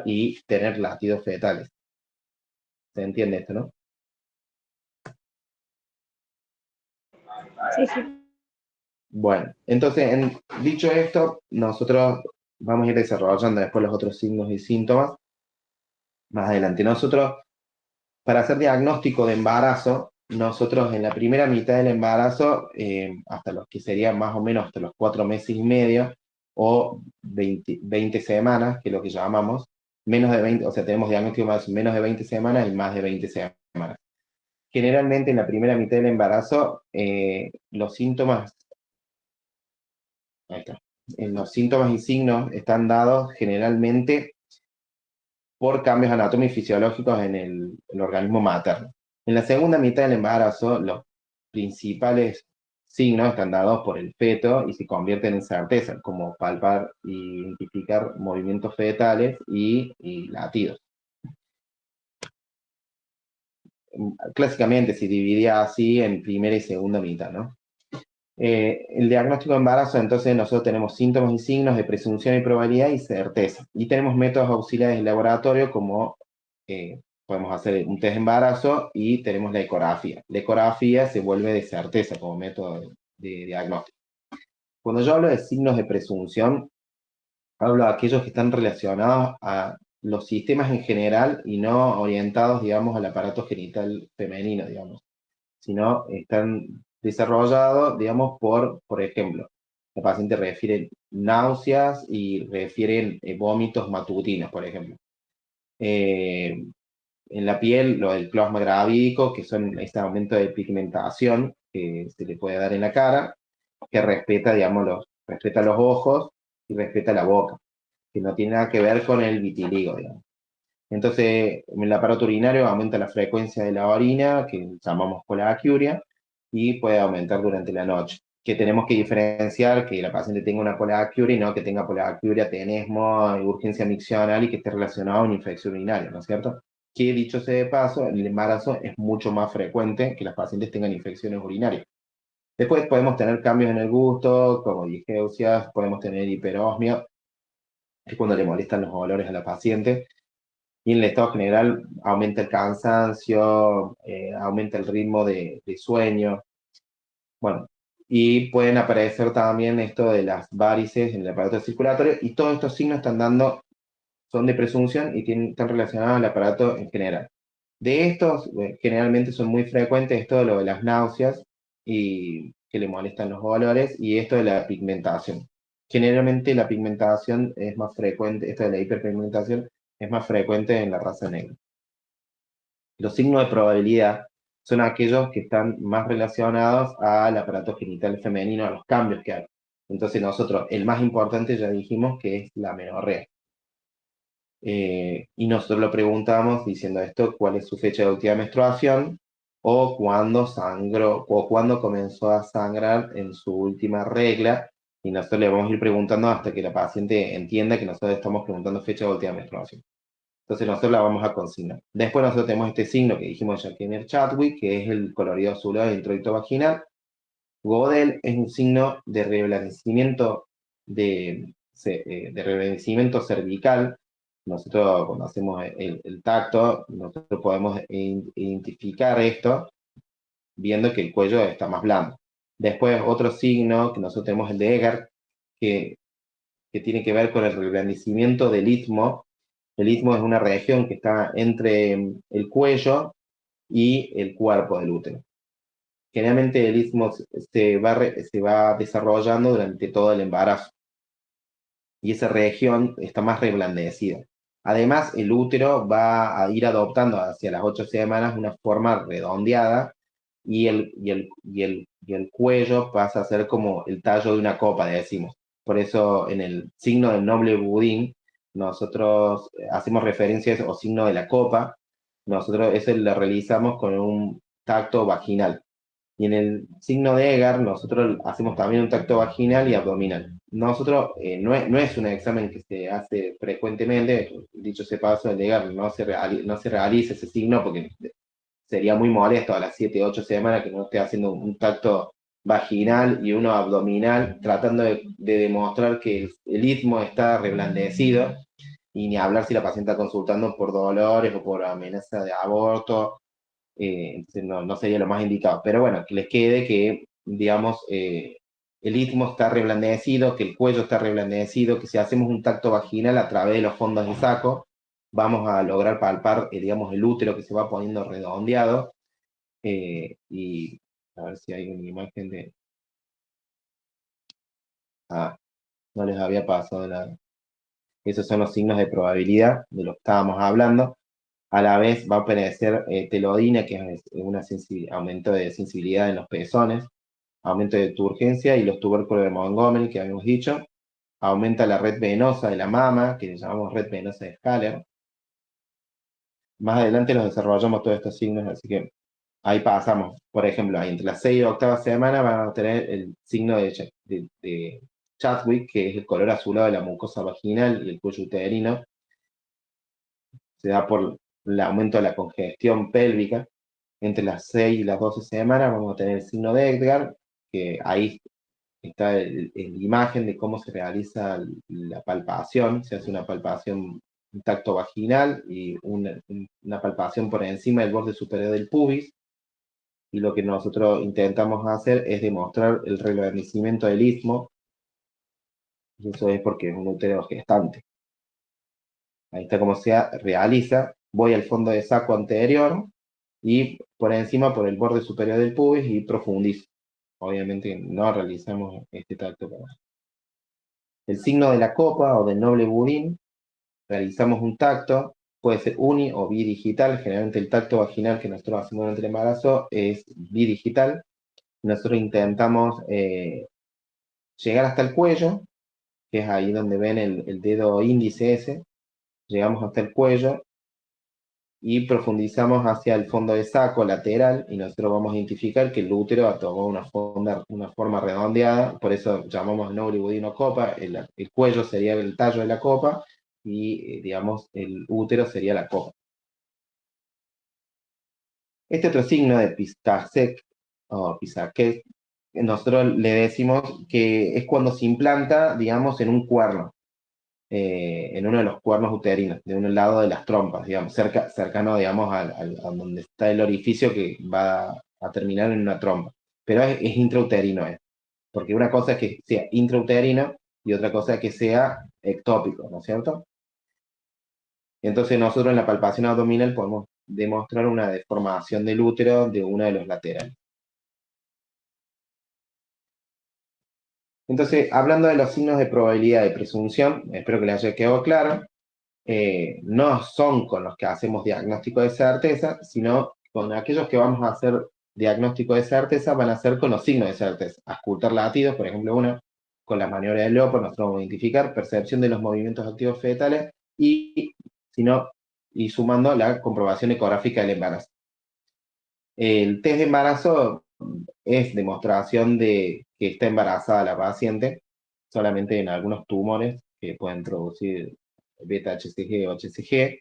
y tener latidos fetales. ¿Se entiende esto, no? Sí, sí. Bueno, entonces, dicho esto, nosotros vamos a ir desarrollando después los otros signos y síntomas más adelante. Nosotros, para hacer diagnóstico de embarazo, nosotros en la primera mitad del embarazo, hasta los que serían más o menos hasta los 4 meses y medio, o 20 semanas, que es lo que llamamos, menos de 20, o sea, tenemos diagnóstico más menos de 20 semanas y más de 20 semanas. Generalmente en la primera mitad del embarazo, los síntomas, ahí está, los síntomas y signos están dados generalmente por cambios anatómicos y fisiológicos en el organismo materno. En la segunda mitad del embarazo, los principales signos están dados por el feto y se convierten en certeza, como palpar e identificar movimientos fetales y latidos. Clásicamente se dividía así en primera y segunda mitad, ¿no? El diagnóstico de embarazo, entonces nosotros tenemos síntomas y signos de presunción y probabilidad y certeza. Y tenemos métodos auxiliares de laboratorio como podemos hacer un test de embarazo y tenemos la ecografía. La ecografía se vuelve de certeza como método de diagnóstico. Cuando yo hablo de signos de presunción, hablo de aquellos que están relacionados a los sistemas en general y no orientados, digamos, al aparato genital femenino, digamos, sino están desarrollados, digamos, por ejemplo, la paciente refiere náuseas y refieren vómitos matutinos, por ejemplo. En la piel, lo del closma gravídico, que son este aumento de pigmentación que se le puede dar en la cara, que respeta, digamos, respeta los ojos y respeta la boca, que no tiene nada que ver con el vitiligo, digamos. Entonces, en el aparato urinario aumenta la frecuencia de la orina, que llamamos colacuria, y puede aumentar durante la noche. Que tenemos que diferenciar que la paciente tenga una poliacuria y no que tenga poliacuria, tenesmo, urgencia miccional y que esté relacionado a una infección urinaria, ¿no es cierto? Que dicho sea de paso, el embarazo es mucho más frecuente que las pacientes tengan infecciones urinarias. Después podemos tener cambios en el gusto, como disgeusias, podemos tener hiperosmia, que es cuando le molestan los olores a la paciente. Y en el estado general aumenta el cansancio, aumenta el ritmo de sueño. Bueno, y pueden aparecer también esto de las varices en el aparato circulatorio, y todos estos signos son de presunción y están relacionados al aparato en general. De estos, generalmente son muy frecuentes esto de lo de las náuseas y que le molestan los olores y esto de la pigmentación. Generalmente la pigmentación es más frecuente, esto de la hiperpigmentación es más frecuente en la raza negra. Los signos de probabilidad son aquellos que están más relacionados al aparato genital femenino, a los cambios que hay. Entonces nosotros, el más importante ya dijimos que es la menorrea. Y nosotros lo preguntamos diciendo esto, cuál es su fecha de última menstruación, o cuándo sangró, o cuándo comenzó a sangrar en su última regla, y nosotros le vamos a ir preguntando hasta que la paciente entienda que nosotros estamos preguntando fecha de última menstruación. Entonces nosotros la vamos a consignar. Después nosotros tenemos este signo que dijimos ya que en el Chadwick, que es el colorido azulado del introito vaginal. Godel es un signo de reblandecimiento de reblandecimiento cervical. Nosotros cuando hacemos el tacto, nosotros podemos identificar esto viendo que el cuello está más blando. Después otro signo que nosotros tenemos el de Egar, que tiene que ver con el reblandecimiento del istmo. El istmo es una región que está entre el cuello y el cuerpo del útero. Generalmente el istmo se va desarrollando durante todo el embarazo y esa región está más reblandecida. Además, el útero va a ir adoptando hacia las 8 semanas una forma redondeada y el cuello pasa a ser como el tallo de una copa, decimos. Por eso en el signo del noble budín nosotros hacemos referencia a eso, o signo de la copa, nosotros ese lo realizamos con un tacto vaginal. Y en el signo de Egar, nosotros hacemos también un tacto vaginal y abdominal. Nosotros, no es un examen que se hace frecuentemente, dicho sea paso, el de Egar no se realiza ese signo porque sería muy molesto a las 7, 8 semanas que no esté haciendo un tacto vaginal y uno abdominal, tratando de demostrar que el istmo está reblandecido, y ni hablar si la paciente está consultando por dolores o por amenaza de aborto. Entonces no sería lo más indicado. Pero bueno, que les quede que, digamos, el istmo está reblandecido, que el cuello está reblandecido, que si hacemos un tacto vaginal a través de los fondos de saco, vamos a lograr palpar, digamos, el útero que se va poniendo redondeado. Y a ver si hay una imagen de... Ah, no les había pasado nada. Esos son los signos de probabilidad de lo que estábamos hablando. A la vez va a aparecer telodina, que es un aumento de sensibilidad en los pezones, aumento de turgencia, y los tubérculos de Montgomery, que habíamos dicho. Aumenta la red venosa de la mama, que le llamamos red venosa de Scaler. Más adelante los desarrollamos todos estos signos, así que ahí pasamos. Por ejemplo, ahí entre las 6 y octava semana van a tener el signo de Chadwick, que es el color azulado de la mucosa vaginal y el cuello uterino. Se da por el aumento de la congestión pélvica. Entre las 6 y las 12 semanas vamos a tener el signo de Edgar, que ahí está la imagen de cómo se realiza la palpación. Se hace una palpación, un tacto vaginal y una palpación por encima del borde superior del pubis. Y lo que nosotros intentamos hacer es demostrar el reblandecimiento del istmo, y eso es porque es un útero gestante. Ahí está cómo se realiza. Voy al fondo de saco anterior y por encima, por el borde superior del pubis, y profundizo. Obviamente no realizamos este tacto. El signo de la copa o del noble budín, realizamos un tacto, puede ser uni o bidigital. Generalmente el tacto vaginal que nosotros hacemos durante el embarazo es bidigital. Nosotros intentamos llegar hasta el cuello, que es ahí donde ven el dedo índice ese. Llegamos hasta el cuello y profundizamos hacia el fondo de saco lateral y nosotros vamos a identificar que el útero ha tomado una forma redondeada, por eso llamamos neurobudino copa, el cuello sería el tallo de la copa y digamos el útero sería la copa. Este otro signo de Pistasek o Pisarquet, nosotros le decimos que es cuando se implanta, digamos, en un cuerno, en uno de los cuernos uterinos, de un lado de las trompas, digamos, cercano, digamos, a donde está el orificio que va a terminar en una trompa. Pero es intrauterino, porque una cosa es que sea intrauterino y otra cosa es que sea ectópico, ¿no es cierto? Entonces nosotros en la palpación abdominal podemos demostrar una deformación del útero de uno de los laterales. Entonces, hablando de los signos de probabilidad de presunción, espero que les haya quedado claro, no son con los que hacemos diagnóstico de certeza, sino con aquellos que vamos a hacer diagnóstico de certeza, van a ser con los signos de certeza. Auscultar latidos, por ejemplo, uno, con la maniobra del Leopold, nosotros vamos a identificar percepción de los movimientos activos fetales y sumando la comprobación ecográfica del embarazo. El test de embarazo es demostración de que está embarazada la paciente, solamente en algunos tumores que pueden producir beta-HCG o HCG,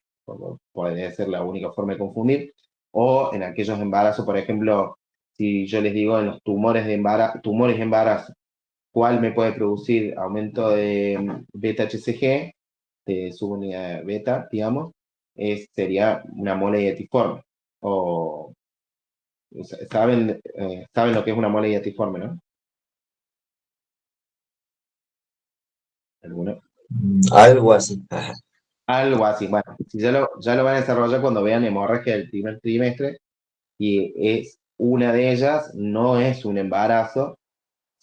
puede ser la única forma de confundir, o en aquellos embarazos, por ejemplo, si yo les digo en los tumores de embarazo, ¿cuál me puede producir aumento de beta-HCG, de subunidad beta, digamos? Sería una mole dietiforme, o saben lo que es una mole dietiforme, ¿no? ¿Alguno? Algo así. Ajá. Algo así, bueno, si ya lo van a desarrollar cuando vean hemorragia del primer trimestre, y es una de ellas, no es un embarazo,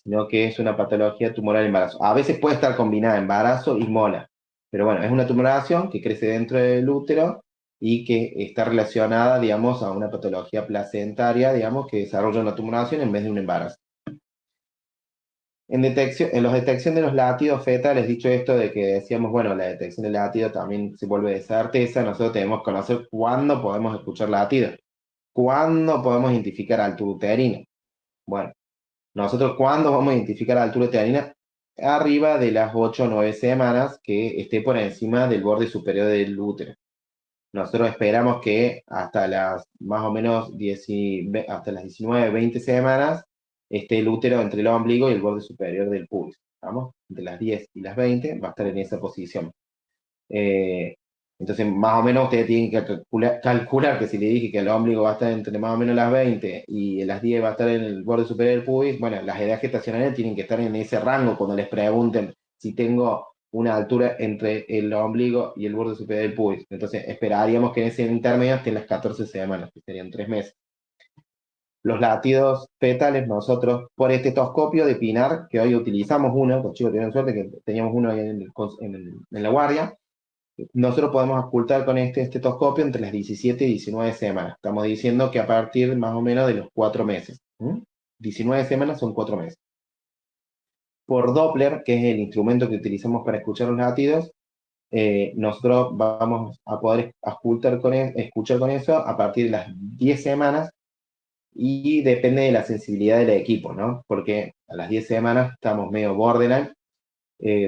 sino que es una patología tumoral embarazo. A veces puede estar combinada embarazo y mola, pero bueno, es una tumoración que crece dentro del útero y que está relacionada, digamos, a una patología placentaria, digamos, que desarrolla una tumoración en vez de un embarazo. En la detección de los latidos fetales, dicho esto de que decíamos, bueno, la detección del latido también se vuelve de certeza, nosotros tenemos que conocer cuándo podemos escuchar latidos, cuándo podemos identificar altura uterina. Bueno, nosotros cuándo vamos a identificar altura uterina, arriba de las 8 o 9 semanas, que esté por encima del borde superior del útero. Nosotros esperamos que hasta las más o menos hasta las 19, 20 semanas esté el útero entre el ombligo y el borde superior del pubis. ¿Vamos? Entre las 10 y las 20 va a estar en esa posición. Entonces, más o menos ustedes tienen que calcular que si le dije que el ombligo va a estar entre más o menos las 20 y las 10 va a estar en el borde superior del pubis, bueno, las edades gestacionales tienen que estar en ese rango cuando les pregunten si tengo una altura entre el ombligo y el borde superior del pubis. Entonces, esperaríamos que en ese intermedio estén las 14 semanas, que serían 3 meses. Los latidos fetales, nosotros, por este estetoscopio de Pinar, que hoy utilizamos uno, los chicos tienen suerte que teníamos uno ahí en la guardia, nosotros podemos ocultar con este estetoscopio entre las 17 y 19 semanas. Estamos diciendo que a partir más o menos de los 4 meses. 19 semanas son 4 meses. Por Doppler, que es el instrumento que utilizamos para escuchar los latidos, nosotros vamos a poder escuchar con eso a partir de las 10 semanas y depende de la sensibilidad del equipo, ¿no? Porque a las 10 semanas estamos medio borderline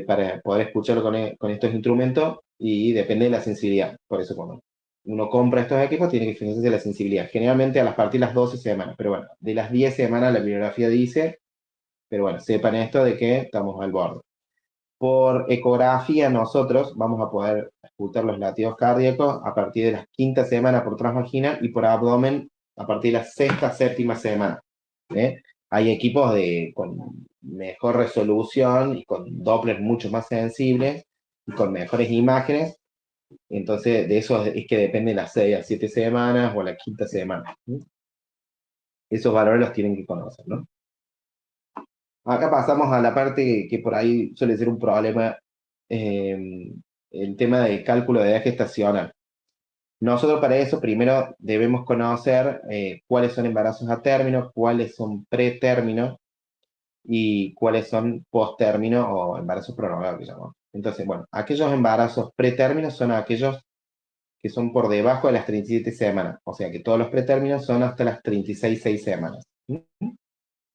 para poder escucharlo con estos instrumentos y depende de la sensibilidad. Por eso cuando uno compra estos equipos tiene que fijarse de la sensibilidad. Generalmente a partir de las 12 semanas, pero bueno, de las 10 semanas la bibliografía dice, pero bueno, sepan esto de que estamos al borde. Por ecografía nosotros vamos a poder escuchar los latidos cardíacos a partir de las 5ª semana por transvaginal y por abdomen a partir de la 6ª, 7ª semana. Hay equipos con mejor resolución y con Doppler mucho más sensibles y con mejores imágenes. Entonces, de eso es que depende las 6 a 7 semanas o la 5ª semana. Esos valores los tienen que conocer, ¿no? Acá pasamos a la parte que por ahí suele ser un problema, el tema del cálculo de edad gestacional. Nosotros para eso primero debemos conocer cuáles son embarazos a término, cuáles son pretérminos y cuáles son post-término o embarazos prolongados, que llamamos. Entonces, bueno, aquellos embarazos pretérminos son aquellos que son por debajo de las 37 semanas, o sea que todos los pretérminos son hasta las 36 semanas.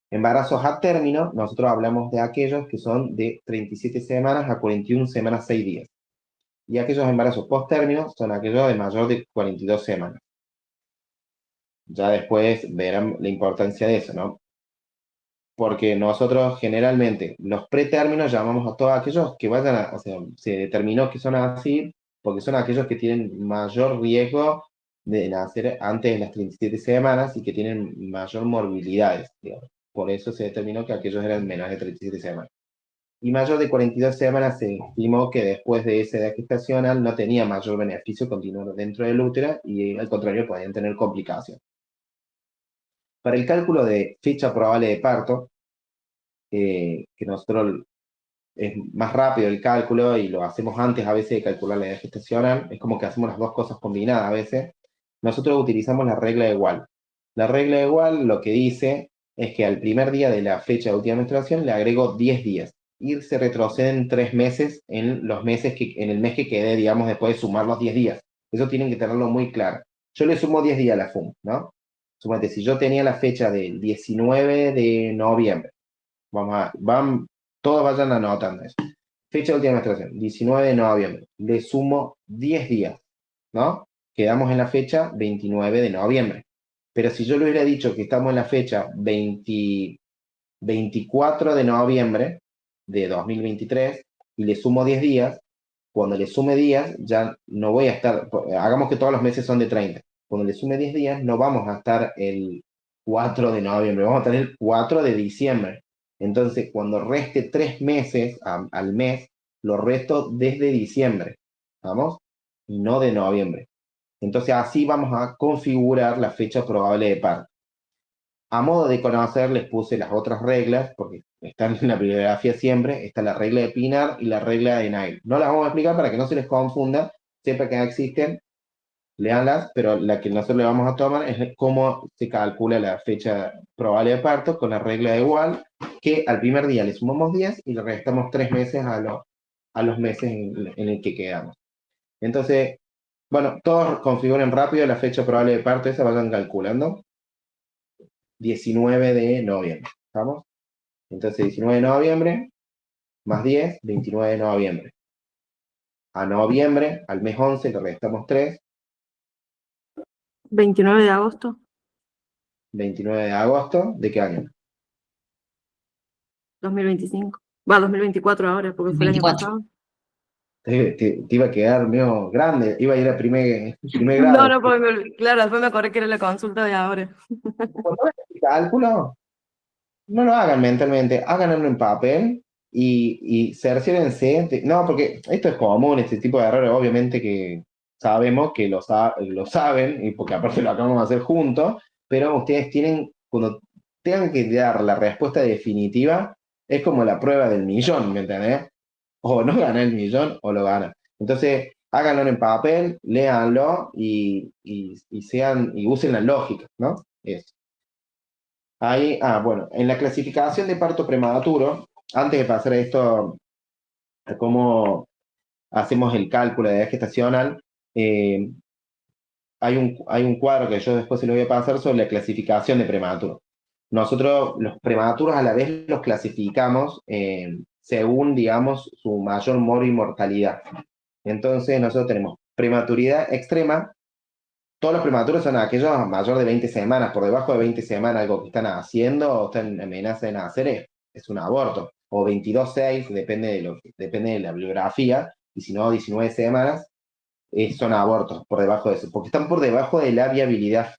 Embarazos a término, nosotros hablamos de aquellos que son de 37 semanas a 41 semanas 6 días. Y aquellos embarazos post término son aquellos de mayor de 42 semanas. Ya después verán la importancia de eso, ¿no? Porque nosotros generalmente los pretérminos llamamos a todos aquellos que vayan a, o sea, se determinó que son así, porque son aquellos que tienen mayor riesgo de nacer antes de las 37 semanas y que tienen mayor morbilidades, digamos. Por eso se determinó que aquellos eran menores de 37 semanas. Y mayor de 42 semanas se estimó que después de esa edad gestacional no tenía mayor beneficio continuar dentro del útero y al contrario podían tener complicaciones. Para el cálculo de fecha probable de parto, que nosotros es más rápido el cálculo y lo hacemos antes a veces de calcular la edad gestacional, es como que hacemos las dos cosas combinadas a veces, nosotros utilizamos la regla de Igual. La regla de Igual lo que dice es que al primer día de la fecha de última menstruación le agrego 10 días y se retroceden 3 meses en los meses en el mes que quede, digamos, después de sumar los 10 días. Eso tienen que tenerlo muy claro. Yo le sumo 10 días a la FUM, ¿no? Sumate, si yo tenía la fecha del 19 de noviembre, todos vayan anotando eso. Fecha de última menstruación, 19 de noviembre. Le sumo 10 días, ¿no? Quedamos en la fecha 29 de noviembre. Pero si yo le hubiera dicho que estamos en la fecha 24 de noviembre de 2023 y le sumo 10 días, cuando le sume días ya no voy a estar, hagamos que todos los meses son de 30. Cuando le sume 10 días no vamos a estar el 4 de noviembre, vamos a tener el 4 de diciembre. Entonces, cuando reste 3 meses al mes, lo resto desde diciembre, ¿vamos? Y no de noviembre. Entonces, así vamos a configurar la fecha probable de parto. A modo de conocer, les puse las otras reglas, porque están en la bibliografía siempre, está la regla de Pinar y la regla de Nail. No las vamos a explicar para que no se les confunda, siempre que existen, léanlas, pero la que nosotros le vamos a tomar es cómo se calcula la fecha probable de parto con la regla de Igual, que al primer día le sumamos 10 y le restamos 3 meses a los meses en el que quedamos. Entonces, bueno, todos configuren rápido la fecha probable de parto, esa vayan calculando. 19 de noviembre, ¿estamos? Entonces 19 de noviembre más 10, 29 de noviembre. A noviembre, al mes 11, le restamos 3. 29 de agosto, 29 de agosto, ¿de qué año? 2025. Va, 2024 ahora, porque fue el año 24. pasado. Te iba a quedar medio grande, iba a ir a primer grado. No, no, porque claro, después me acordé que era la consulta de ahora. Cuando hagan el cálculo, no lo hagan mentalmente, háganlo en papel y cerciórense. No, porque esto es común, este tipo de errores, obviamente que sabemos que lo saben, y porque aparte lo acabamos de hacer juntos, pero ustedes tienen, cuando tengan que dar la respuesta definitiva, es como la prueba del millón, ¿me entendés? O no gana el millón o lo gana. Entonces, háganlo en papel, léanlo y usen la lógica, ¿no? Eso. Ahí, bueno, en la clasificación de parto prematuro, antes de pasar a esto, a cómo hacemos el cálculo de edad gestacional, hay un cuadro que yo después se lo voy a pasar sobre la clasificación de prematuro. Nosotros los prematuros a la vez los clasificamos según, digamos, su mayor y mortalidad. Entonces nosotros tenemos prematuridad extrema. Todos los prematuros son aquellos a mayor de 20 semanas, por debajo de 20 semanas, algo que están haciendo o están en amenaza de nacer, es un aborto. O 22,6, depende de la bibliografía, y si no, 19 semanas, son abortos por debajo de eso, porque están por debajo de la viabilidad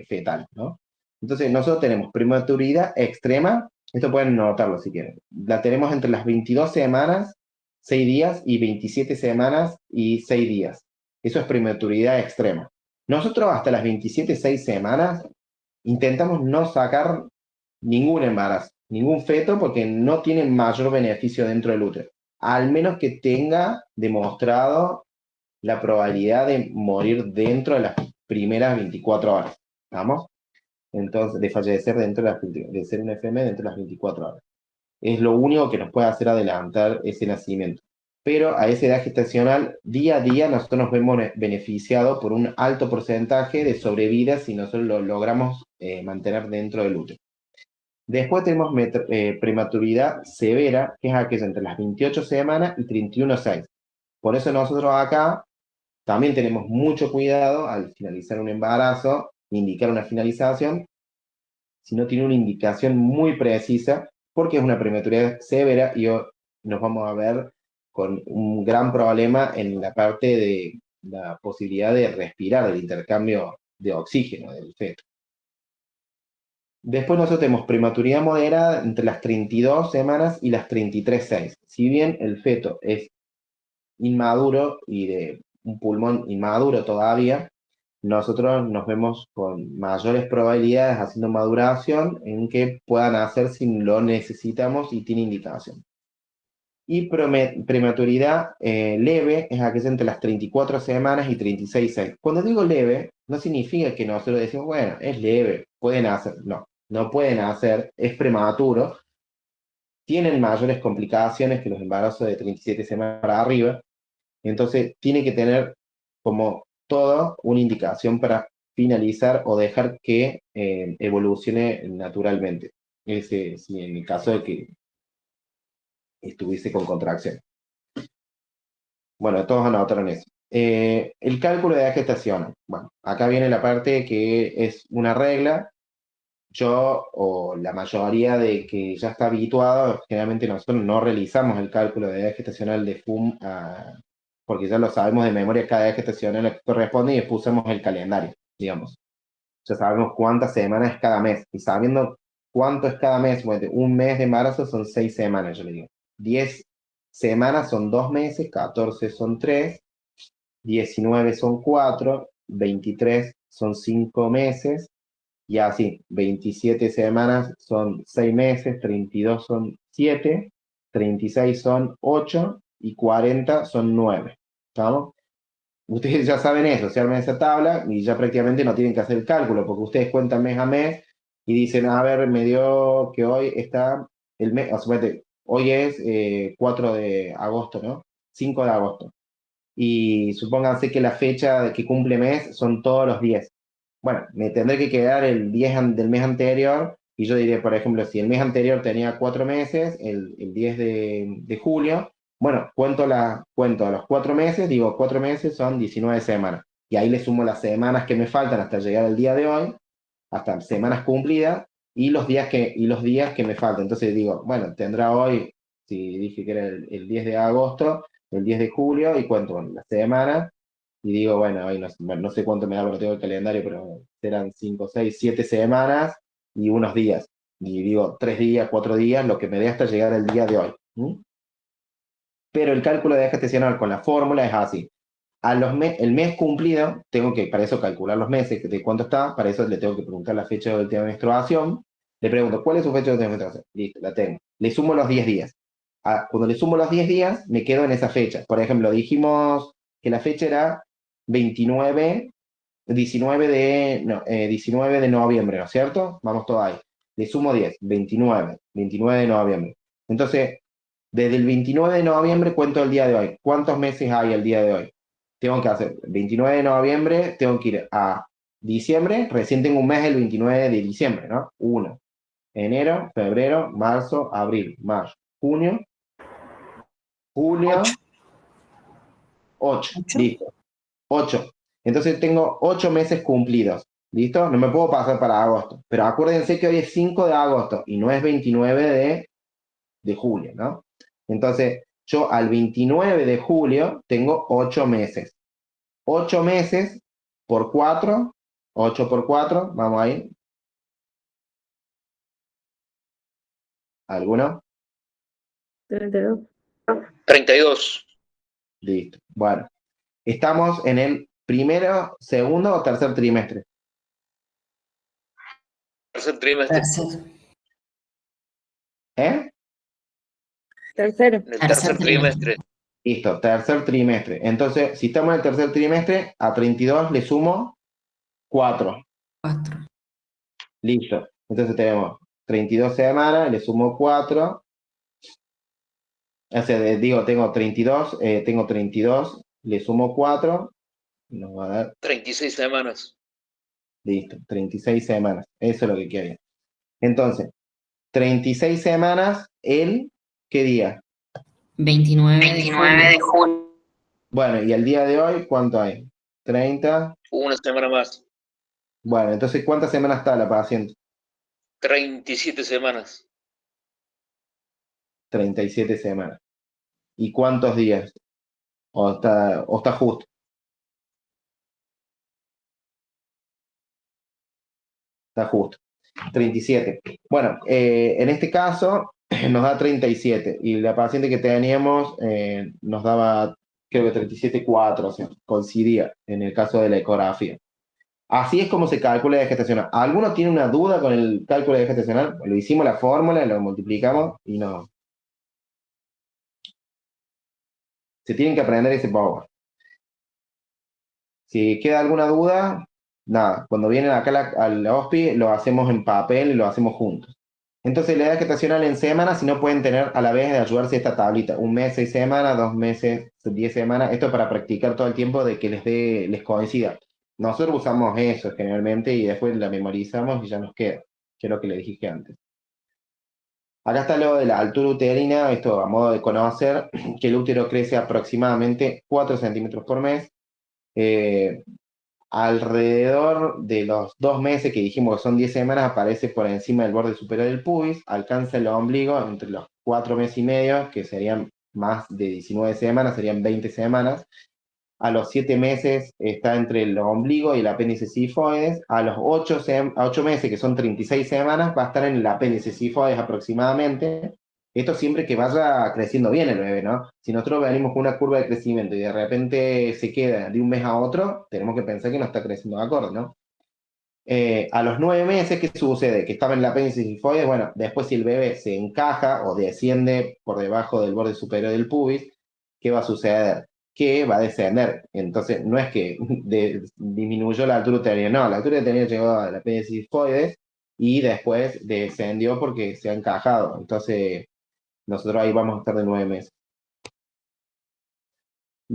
fetal, ¿no? Entonces, nosotros tenemos prematuridad extrema, esto pueden notarlo si quieren, la tenemos entre las 22 semanas, 6 días, y 27 semanas y 6 días. Eso es prematuridad extrema. Nosotros hasta las 27, 6 semanas intentamos no sacar ningún embarazo, ningún feto, porque no tiene mayor beneficio dentro del útero, al menos que tenga demostrado la probabilidad de morir dentro de las primeras 24 horas, ¿vamos? Entonces, de fallecer de ser un FM dentro de las 24 horas. Es lo único que nos puede hacer adelantar ese nacimiento. pero a esa edad gestacional, día a día, nosotros nos vemos beneficiados por un alto porcentaje de sobrevida si nosotros lo logramos mantener dentro del útero. Después tenemos prematuridad severa, que es aquella entre las 28 semanas y 31,6. Por eso nosotros acá también tenemos mucho cuidado al finalizar un embarazo, indicar una finalización, si no tiene una indicación muy precisa, porque es una prematuridad severa y nos vamos a ver con un gran problema en la parte de la posibilidad de respirar, del intercambio de oxígeno del feto. Después nosotros tenemos prematuridad moderada entre las 32 semanas y las 33,6. Si bien el feto es inmaduro y de un pulmón inmaduro todavía, nosotros nos vemos con mayores probabilidades haciendo maduración en que puedan hacer si lo necesitamos y tiene indicación. Y prematuridad leve es aquella entre las 34 semanas y 36,6. Cuando digo leve, no significa que nosotros decimos, bueno, es leve, pueden hacer. No, no pueden hacer, es prematuro. Tienen mayores complicaciones que los embarazos de 37 semanas para arriba. Entonces, tiene que tener como todo una indicación para finalizar o dejar que evolucione naturalmente. Ese, si en el caso de que estuviese con contracción. Bueno, todos anotaron eso. El cálculo de edad gestacional. Bueno, acá viene la parte que es una regla. Yo, o la mayoría de que ya está habituado, generalmente nosotros no realizamos el cálculo de edad gestacional de FUM porque ya lo sabemos de memoria cada edad gestacional a la que corresponde y después usamos el calendario, digamos. Ya sabemos cuántas semanas es cada mes. Y sabiendo cuánto es cada mes, bueno, un mes de embarazo son 6 semanas, yo le digo. 10 semanas son 2 meses, 14 son 3, 19 son 4, 23 son 5 meses, y así, 27 semanas son 6 meses, 32 son 7, 36 son 8 y 40 son 9. ¿Estamos? Ustedes ya saben eso, se arman esa tabla y ya prácticamente no tienen que hacer el cálculo, porque ustedes cuentan mes a mes y dicen, a ver, me dio que hoy está el mes, o sea, hoy es 4 de agosto, ¿no? 5 de agosto. Y supónganse que la fecha de que cumple mes son todos los 10. Bueno, me tendré que quedar el 10 del mes anterior y yo diré, por ejemplo, si el mes anterior tenía 4 meses, el 10 de julio, bueno, cuento los 4 meses, digo 4 meses son 19 semanas. Y ahí le sumo las semanas que me faltan hasta llegar al día de hoy, hasta semanas cumplidas, y los días que me faltan. Entonces digo, bueno, tendrá hoy, si dije que era el 10 de agosto, el 10 de julio, y cuento las semanas, y digo, bueno, hoy no sé cuánto me da porque no tengo el calendario, pero serán 5, 6, 7 semanas y unos días. Y digo, 3 días, 4 días, lo que me dé hasta llegar al día de hoy. Pero el cálculo de edad gestacional con la fórmula es así. El mes cumplido, tengo que, para eso, calcular los meses, de cuánto está, para eso le tengo que preguntar la fecha de última menstruación. Le pregunto, ¿cuál es su fecha de última menstruación? Listo, la tengo. Le sumo los 10 días. Cuando le sumo los 10 días, me quedo en esa fecha. Por ejemplo, dijimos que la fecha era 19 de noviembre, ¿no es cierto? Vamos todo ahí. Le sumo 10, 29 de noviembre. Entonces, desde el 29 de noviembre cuento el día de hoy. ¿Cuántos meses hay el día de hoy? Tengo que hacer 29 de noviembre, tengo que ir a diciembre, recién tengo un mes el 29 de diciembre, ¿no? 1. Enero, febrero, marzo, abril, mayo, junio, julio, 8. Listo. 8. Entonces tengo 8 meses cumplidos. ¿Listo? No me puedo pasar para agosto. Pero acuérdense que hoy es 5 de agosto y no es 29 de julio, ¿no? Entonces, yo al 29 de julio tengo 8 meses. 8 meses por 4, 8 por 4, vamos ahí. ¿Alguno? 32. 32. Listo. Bueno, estamos en el primero, segundo o tercer trimestre. Tercer trimestre. Tercer, ¿Eh? Tercero. En el tercer tercer trimestre. Listo, tercer trimestre. Entonces, si estamos en el tercer trimestre, a 32 le sumo 4. 4. Listo. Entonces tenemos 32 semanas, le sumo 4. O sea, digo, tengo 32, le sumo 4, nos va a dar, 36 semanas. listo, 36 semanas. Eso es lo que quería. Entonces, 36 semanas, ¿qué día? 29 de julio. Bueno, y el día de hoy, ¿cuánto hay? 30. Una semana más. Bueno, entonces, ¿cuántas semanas está la paciente? 37 semanas. 37 semanas. ¿Y cuántos días? ¿O está justo? Está justo. 37. Bueno, en este caso nos da 37 y la paciente que teníamos nos daba, creo que 37,4, o sea, coincidía en el caso de la ecografía. Así es como se calcula la edad gestacional. ¿Alguno tiene una duda con el cálculo de edad gestacional? Lo hicimos la fórmula, lo multiplicamos y no. Se tienen que aprender ese power. Si queda alguna duda, nada, cuando vienen acá a la OSPI lo hacemos en papel y lo hacemos juntos. Entonces, la edad gestacional en semanas, si no pueden tener a la vez de ayudarse esta tablita, 1 mes, 6 semanas, 2 meses, 10 semanas, esto es para practicar todo el tiempo de que les coincida. Nosotros usamos eso generalmente y después la memorizamos y ya nos queda, que es lo que le dije antes. Acá está lo de la altura uterina, esto a modo de conocer, que el útero crece aproximadamente 4 centímetros por mes. Alrededor de los 2 meses que dijimos que son 10 semanas, aparece por encima del borde superior del pubis, alcanza el ombligo entre los 4 meses y medio, que serían más de 19 semanas, serían 20 semanas. A los 7 meses está entre el ombligo y el apéndice cifoides. A los 8 meses, que son 36 semanas, va a estar en el apéndice cifoides aproximadamente. Esto siempre que vaya creciendo bien el bebé, ¿no? Si nosotros venimos con una curva de crecimiento y de repente se queda de un mes a otro, tenemos que pensar que no está creciendo de acorde, ¿no? A los 9 meses, ¿qué sucede? Que estaba en el apéndice cifoides, bueno, después si el bebé se encaja o desciende por debajo del borde superior del pubis, ¿qué va a suceder? Que va a descender. Entonces, no es que disminuyó la altura uterina, no, la altura uterina llegó al apéndice cifoides y después descendió porque se ha encajado. Entonces, nosotros ahí vamos a estar de 9 meses.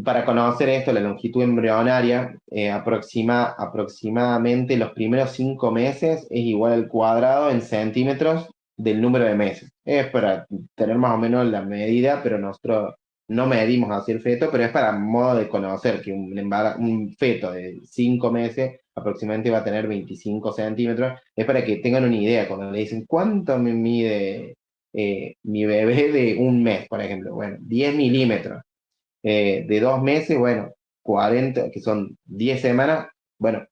Para conocer esto, la longitud embrionaria, aproximadamente los primeros 5 meses es igual al cuadrado en centímetros del número de meses. Es para tener más o menos la medida, pero nosotros no medimos así el feto, pero es para modo de conocer que un feto de 5 meses aproximadamente va a tener 25 centímetros. Es para que tengan una idea cuando le dicen cuánto me mide mi bebé de 1 mes, por ejemplo. Bueno, 10 milímetros. De 2 meses, bueno, 40, que son 10 semanas, bueno,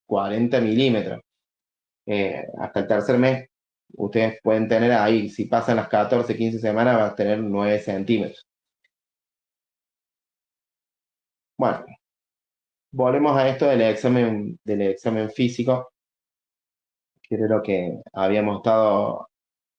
40 milímetros. Hasta el tercer mes, ustedes pueden tener ahí, si pasan las 14, 15 semanas, va a tener 9 centímetros. Bueno, volvemos a esto del examen físico, que era lo que habíamos estado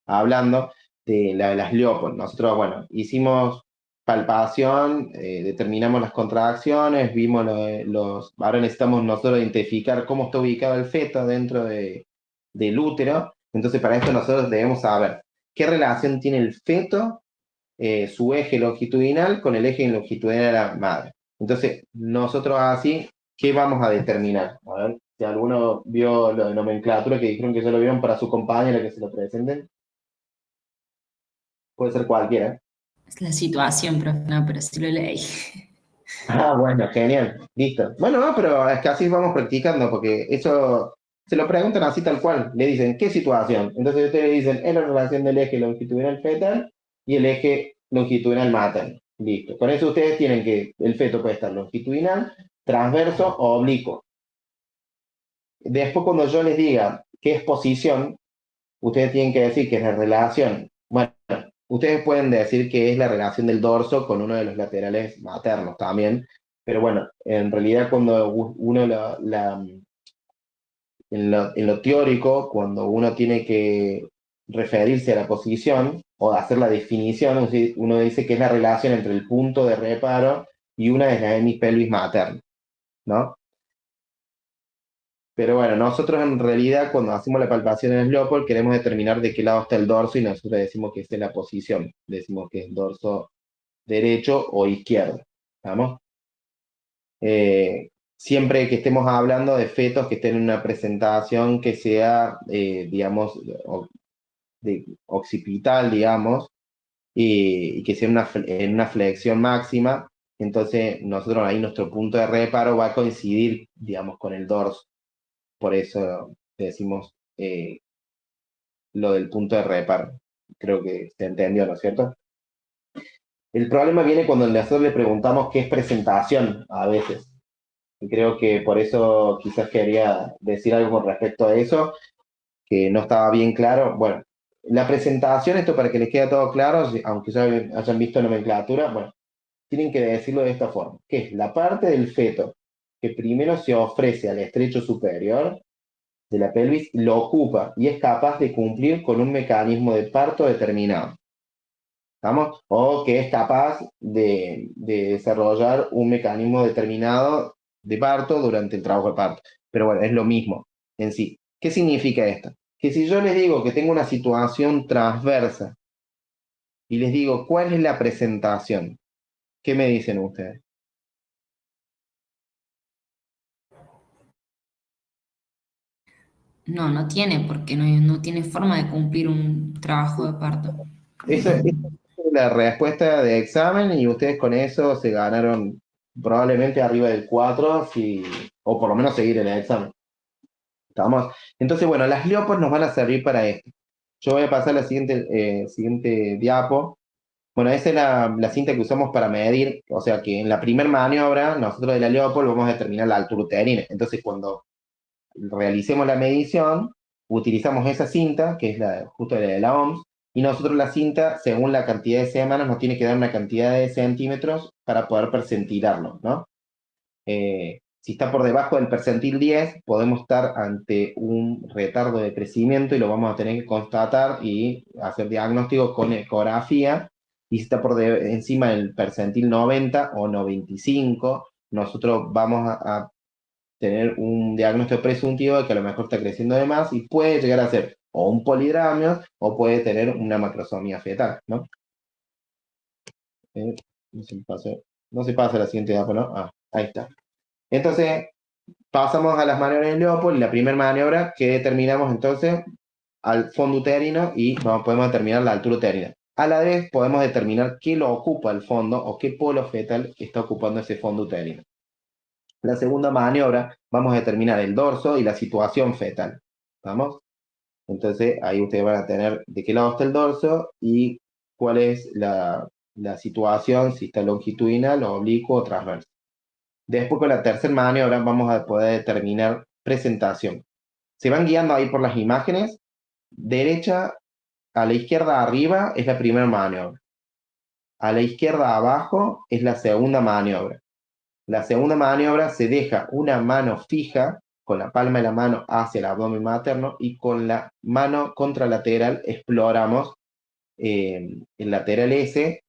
hablando, de las Leopold. Nosotros, bueno, hicimos palpación, determinamos las contracciones, vimos ahora necesitamos nosotros identificar cómo está ubicado el feto dentro del útero. Entonces, para esto nosotros debemos saber qué relación tiene el feto, su eje longitudinal con el eje longitudinal de la madre. Entonces, nosotros así, ¿qué vamos a determinar? A ver, si alguno vio lo de nomenclatura que dijeron que ya lo vieron para su compañera que se lo presenten. Puede ser cualquiera. Es la situación, profe, no, pero sí lo leí. Ah, bueno, genial, listo. Bueno, no, pero es que así vamos practicando, porque eso se lo preguntan así tal cual. Le dicen, ¿qué situación? Entonces ustedes dicen, es la relación del eje longitudinal fetal y el eje longitudinal materno. Listo. Con eso ustedes tienen que el feto puede estar longitudinal, transverso o oblicuo. Después, cuando yo les diga qué es posición, ustedes tienen que decir que es la relación. Bueno, ustedes pueden decir que es la relación del dorso con uno de los laterales maternos también, pero bueno, en realidad cuando uno en lo teórico, cuando uno tiene que referirse a la posición o hacer la definición, uno dice que es la relación entre el punto de reparo y una de las hemipelvis materna, ¿no? Pero bueno, nosotros en realidad cuando hacemos la palpación en el Leopold queremos determinar de qué lado está el dorso y nosotros decimos que esta es la posición, decimos que es dorso derecho o izquierdo. ¿Estamos? Siempre que estemos hablando de fetos que estén en una presentación que sea, digamos, occipital, digamos, y que sea en una flexión máxima, entonces nosotros ahí nuestro punto de reparo va a coincidir, digamos, con el dorso. Por eso decimos lo del punto de reparo. Creo que se entendió, ¿no es cierto? El problema viene cuando nosotros le preguntamos qué es presentación a veces. Y creo que por eso quizás quería decir algo con respecto a eso, que no estaba bien claro. Bueno, la presentación, esto para que les quede todo claro, aunque ya hayan visto nomenclatura, bueno, tienen que decirlo de esta forma, que es la parte del feto que primero se ofrece al estrecho superior de la pelvis, lo ocupa y es capaz de cumplir con un mecanismo de parto determinado. ¿Estamos? O que es capaz de desarrollar un mecanismo determinado de parto durante el trabajo de parto. Pero bueno, es lo mismo en sí. ¿Qué significa esto? Que si yo les digo que tengo una situación transversa y les digo cuál es la presentación, ¿qué me dicen ustedes? No, no tiene, porque no tiene forma de cumplir un trabajo de parto. Esa es la respuesta de examen y ustedes con eso se ganaron probablemente arriba del 4, o por lo menos seguir en el examen. ¿Estamos? Entonces, bueno, las leopos nos van a servir para esto. Yo voy a pasar la siguiente diapo. Bueno, esa es la cinta que usamos para medir, o sea que en la primera maniobra, nosotros de la Leopold vamos a determinar la altura uterina. Entonces, cuando realicemos la medición, utilizamos esa cinta, que es justo la de la OMS, y nosotros la cinta, según la cantidad de semanas, nos tiene que dar una cantidad de centímetros para poder percentilarlo, ¿no? Si está por debajo del percentil 10, podemos estar ante un retardo de crecimiento y lo vamos a tener que constatar y hacer diagnóstico con ecografía. Y si está por encima del percentil 90 o 95, nosotros vamos a tener un diagnóstico presuntivo de que a lo mejor está creciendo de más y puede llegar a ser o un polidramio o puede tener una macrosomía fetal, ¿no? No se pasa la siguiente etapa, ¿no? Ah, ahí está. Entonces, pasamos a las maniobras de Leopold y la primera maniobra que determinamos entonces al fondo uterino y podemos determinar la altura uterina. A la vez podemos determinar qué lo ocupa el fondo o qué polo fetal está ocupando ese fondo uterino. La segunda maniobra vamos a determinar el dorso y la situación fetal. ¿Vamos? Entonces ahí ustedes van a tener de qué lado está el dorso y cuál es la situación, si está longitudinal, oblicuo o transverso. Después con la tercera maniobra vamos a poder determinar presentación. Se van guiando ahí por las imágenes. Derecha a la izquierda arriba es la primera maniobra. A la izquierda abajo es la segunda maniobra. La segunda maniobra se deja una mano fija con la palma de la mano hacia el abdomen materno y con la mano contralateral exploramos el lateral S,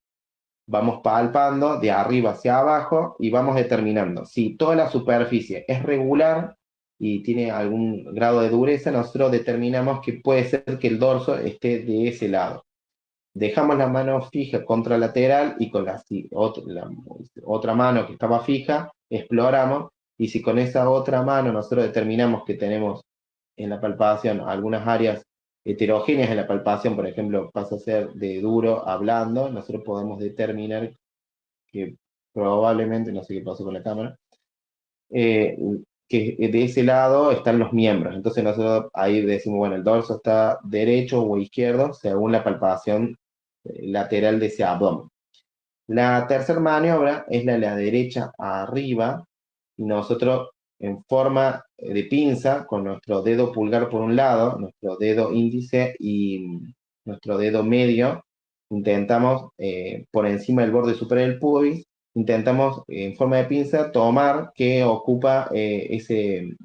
vamos palpando de arriba hacia abajo y vamos determinando si toda la superficie es regular y tiene algún grado de dureza, nosotros determinamos que puede ser que el dorso esté de ese lado. Dejamos la mano fija contralateral y con la otra mano que estaba fija, exploramos, y si con esa otra mano nosotros determinamos que tenemos en la palpación algunas áreas heterogéneas en la palpación, por ejemplo, pasa a ser de duro a blando, nosotros podemos determinar que probablemente, no sé qué pasó con la cámara, que de ese lado están los miembros. Entonces nosotros ahí decimos, bueno, el dorso está derecho o izquierdo según la palpación lateral de ese abdomen. La tercera maniobra es la derecha arriba, y nosotros en forma de pinza, con nuestro dedo pulgar por un lado, nuestro dedo índice y nuestro dedo medio, intentamos por encima del borde superior del pubis, intentamos en forma de pinza tomar que ocupa ese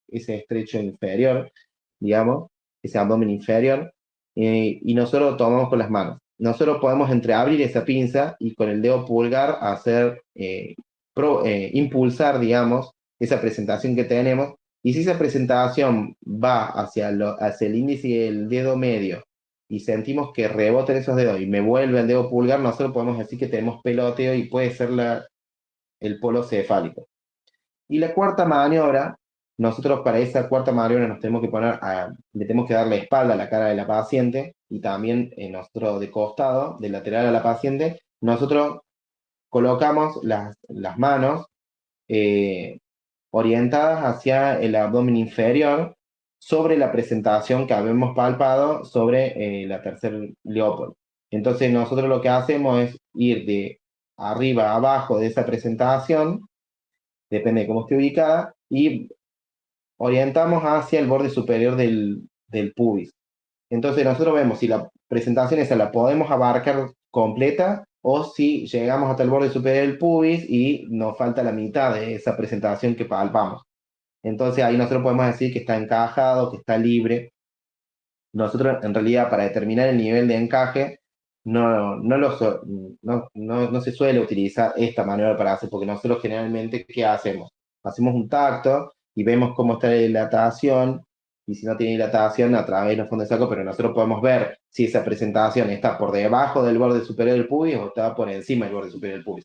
estrecho inferior, digamos, ese abdomen inferior, y nosotros lo tomamos con las manos. Nosotros podemos entreabrir esa pinza y con el dedo pulgar hacer, impulsar, digamos, esa presentación que tenemos. Y si esa presentación va hacia el índice y el dedo medio y sentimos que rebotan esos dedos y me vuelve el dedo pulgar, nosotros podemos decir que tenemos peloteo y puede ser el polo cefálico. Y la cuarta maniobra, nosotros para esa cuarta maniobra nos tenemos que le tenemos que dar la espalda a la cara de la paciente y también nosotros de costado, de lateral a la paciente, nosotros colocamos las manos orientadas hacia el abdomen inferior sobre la presentación que habíamos palpado sobre la tercer Leopold. Entonces nosotros lo que hacemos es ir de arriba a abajo de esa presentación, depende de cómo esté ubicada, y orientamos hacia el borde superior del pubis. Entonces nosotros vemos si la presentación esa la podemos abarcar completa o si llegamos hasta el borde superior del pubis y nos falta la mitad de esa presentación que palpamos. Entonces ahí nosotros podemos decir que está encajado, que está libre. Nosotros en realidad para determinar el nivel de encaje no se suele utilizar esta maniobra para hacer, porque nosotros generalmente, ¿qué hacemos? Hacemos un tacto y vemos cómo está la dilatación, y si no tiene dilatación a través de los fondos de saco, pero nosotros podemos ver si esa presentación está por debajo del borde superior del pubis o está por encima del borde superior del pubis.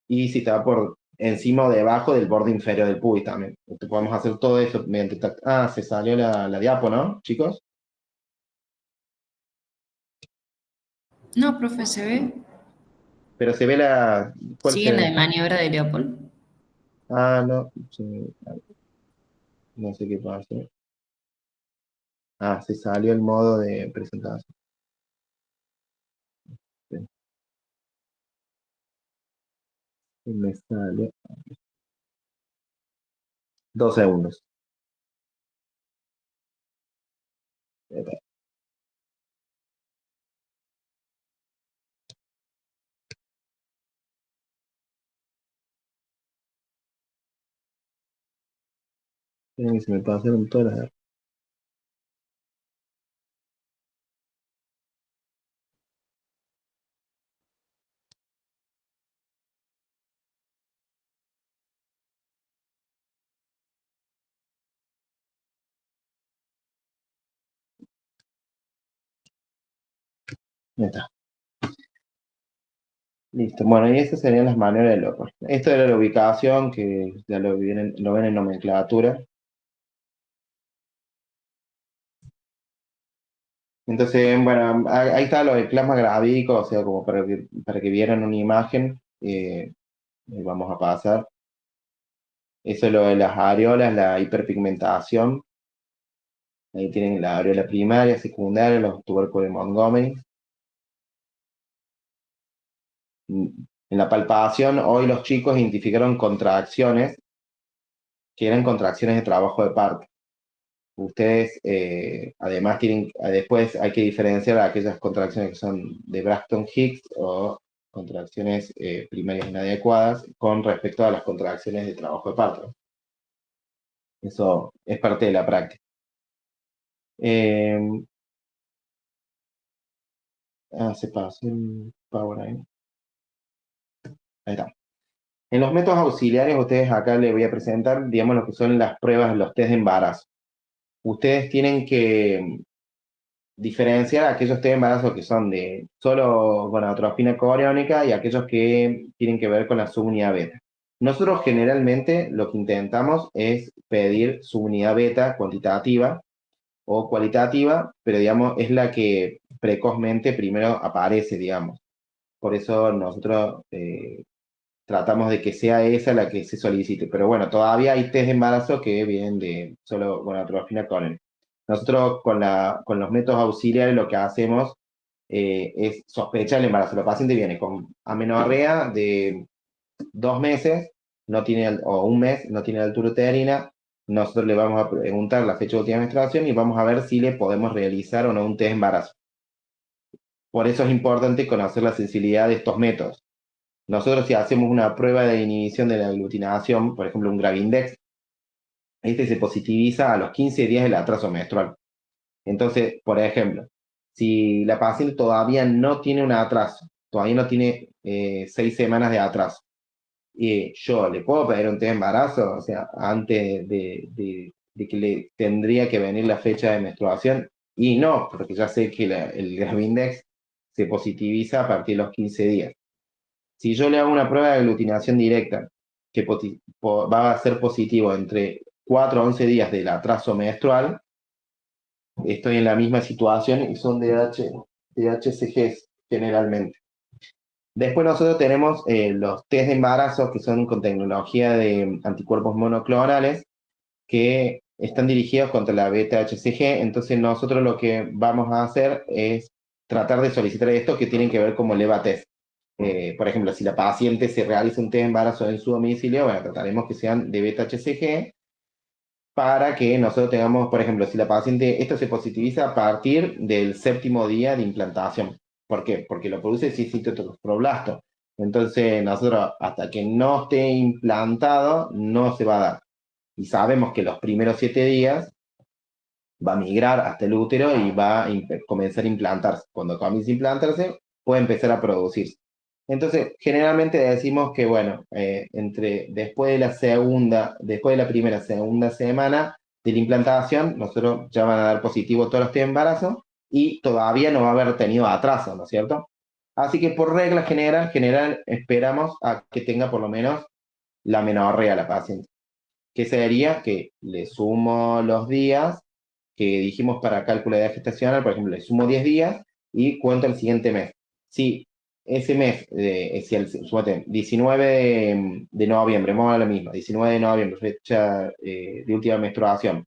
Y si está por encima o debajo del borde inferior del pubis también. Entonces podemos hacer todo eso mediante tacto. Ah, se salió la diapo, ¿no, chicos? No, profe, ¿se ve? Pero se ve la... ¿Cuál ¿Sigue se la ve? de maniobra de Leopold? Ah, no. No sé qué pasa. Ah, se salió el modo de presentación. Me sale. 2 segundos. Miren que se me pasaron todas las... Ahí está. Listo. Bueno, y estas serían las maneras de loco. Esto era la ubicación, que ya lo ven en nomenclatura. Entonces, bueno, ahí está lo del plasma gravídico, o sea, como para que vieran una imagen. Vamos a pasar. Eso es lo de las areolas, la hiperpigmentación. Ahí tienen la areola primaria, secundaria, los tubérculos de Montgomery. En la palpación, hoy los chicos identificaron contracciones, que eran contracciones de trabajo de parto. Ustedes, además, después hay que diferenciar aquellas contracciones que son de Braxton Hicks o contracciones primarias inadecuadas con respecto a las contracciones de trabajo de parto. Eso es parte de la práctica. Se pasó el PowerPoint. Ahí está. En los métodos auxiliares, ustedes acá les voy a presentar, digamos, lo que son las pruebas, los test de embarazo. Ustedes tienen que diferenciar aquellos test de embarazo que son de solo gonadotropina coriónica y aquellos que tienen que ver con la subunidad beta. Nosotros generalmente lo que intentamos es pedir subunidad beta cuantitativa o cualitativa, pero digamos es la que precozmente primero aparece, digamos. Por eso nosotros tratamos de que sea esa la que se solicite. Pero bueno, todavía hay test de embarazo que vienen de solo gonadotropina coriónica. Nosotros con los métodos auxiliares lo que hacemos es sospechar el embarazo. La paciente viene con amenorrea de 2 meses, o 1 mes, no tiene altura uterina. Nosotros le vamos a preguntar la fecha de última menstruación y vamos a ver si le podemos realizar o no un test de embarazo. Por eso es importante conocer la sensibilidad de estos métodos. Nosotros si hacemos una prueba de inhibición de la aglutinación, por ejemplo un Gravindex, este se positiviza a los 15 días del atraso menstrual. Entonces, por ejemplo, si la paciente todavía no tiene un atraso, todavía no tiene 6 semanas de atraso, y yo le puedo pedir un test de embarazo, o sea, antes de que le tendría que venir la fecha de menstruación, Y no, porque ya sé que el Gravindex se positiviza a partir de los 15 días. Si yo le hago una prueba de aglutinación directa, que va a ser positivo entre 4 a 11 días del atraso menstrual, estoy en la misma situación y son DHCGs generalmente. Después nosotros tenemos los test de embarazo que son con tecnología de anticuerpos monoclonales que están dirigidos contra la beta-HCG. Entonces nosotros lo que vamos a hacer es tratar de solicitar esto que tienen que ver como el EVA-test. Por ejemplo, si la paciente se realiza un test de embarazo en su domicilio, bueno, trataremos que sean de beta-HCG para que nosotros tengamos, por ejemplo, si la paciente, esto se positiviza a partir del 7º día de implantación. ¿Por qué? Porque lo produce citocistoplast. Entonces, nosotros, hasta que no esté implantado, no se va a dar. Y sabemos que los primeros 7 días va a migrar hasta el útero y va a comenzar a implantarse. Cuando comience a implantarse, puede empezar a producirse. Entonces, generalmente decimos que, bueno, después de la primera, segunda semana de la implantación, nosotros ya van a dar positivo todos los test de embarazo y todavía no va a haber tenido atraso, ¿no es cierto? Así que por regla general esperamos a que tenga por lo menos la menorrea la paciente. Que sería que le sumo los días que dijimos para cálculo de edad gestacional, por ejemplo, le sumo 10 días y cuento el siguiente mes. Si ese mes, suponete, 19 de noviembre, vamos a lo mismo, 19 de noviembre, fecha de última menstruación,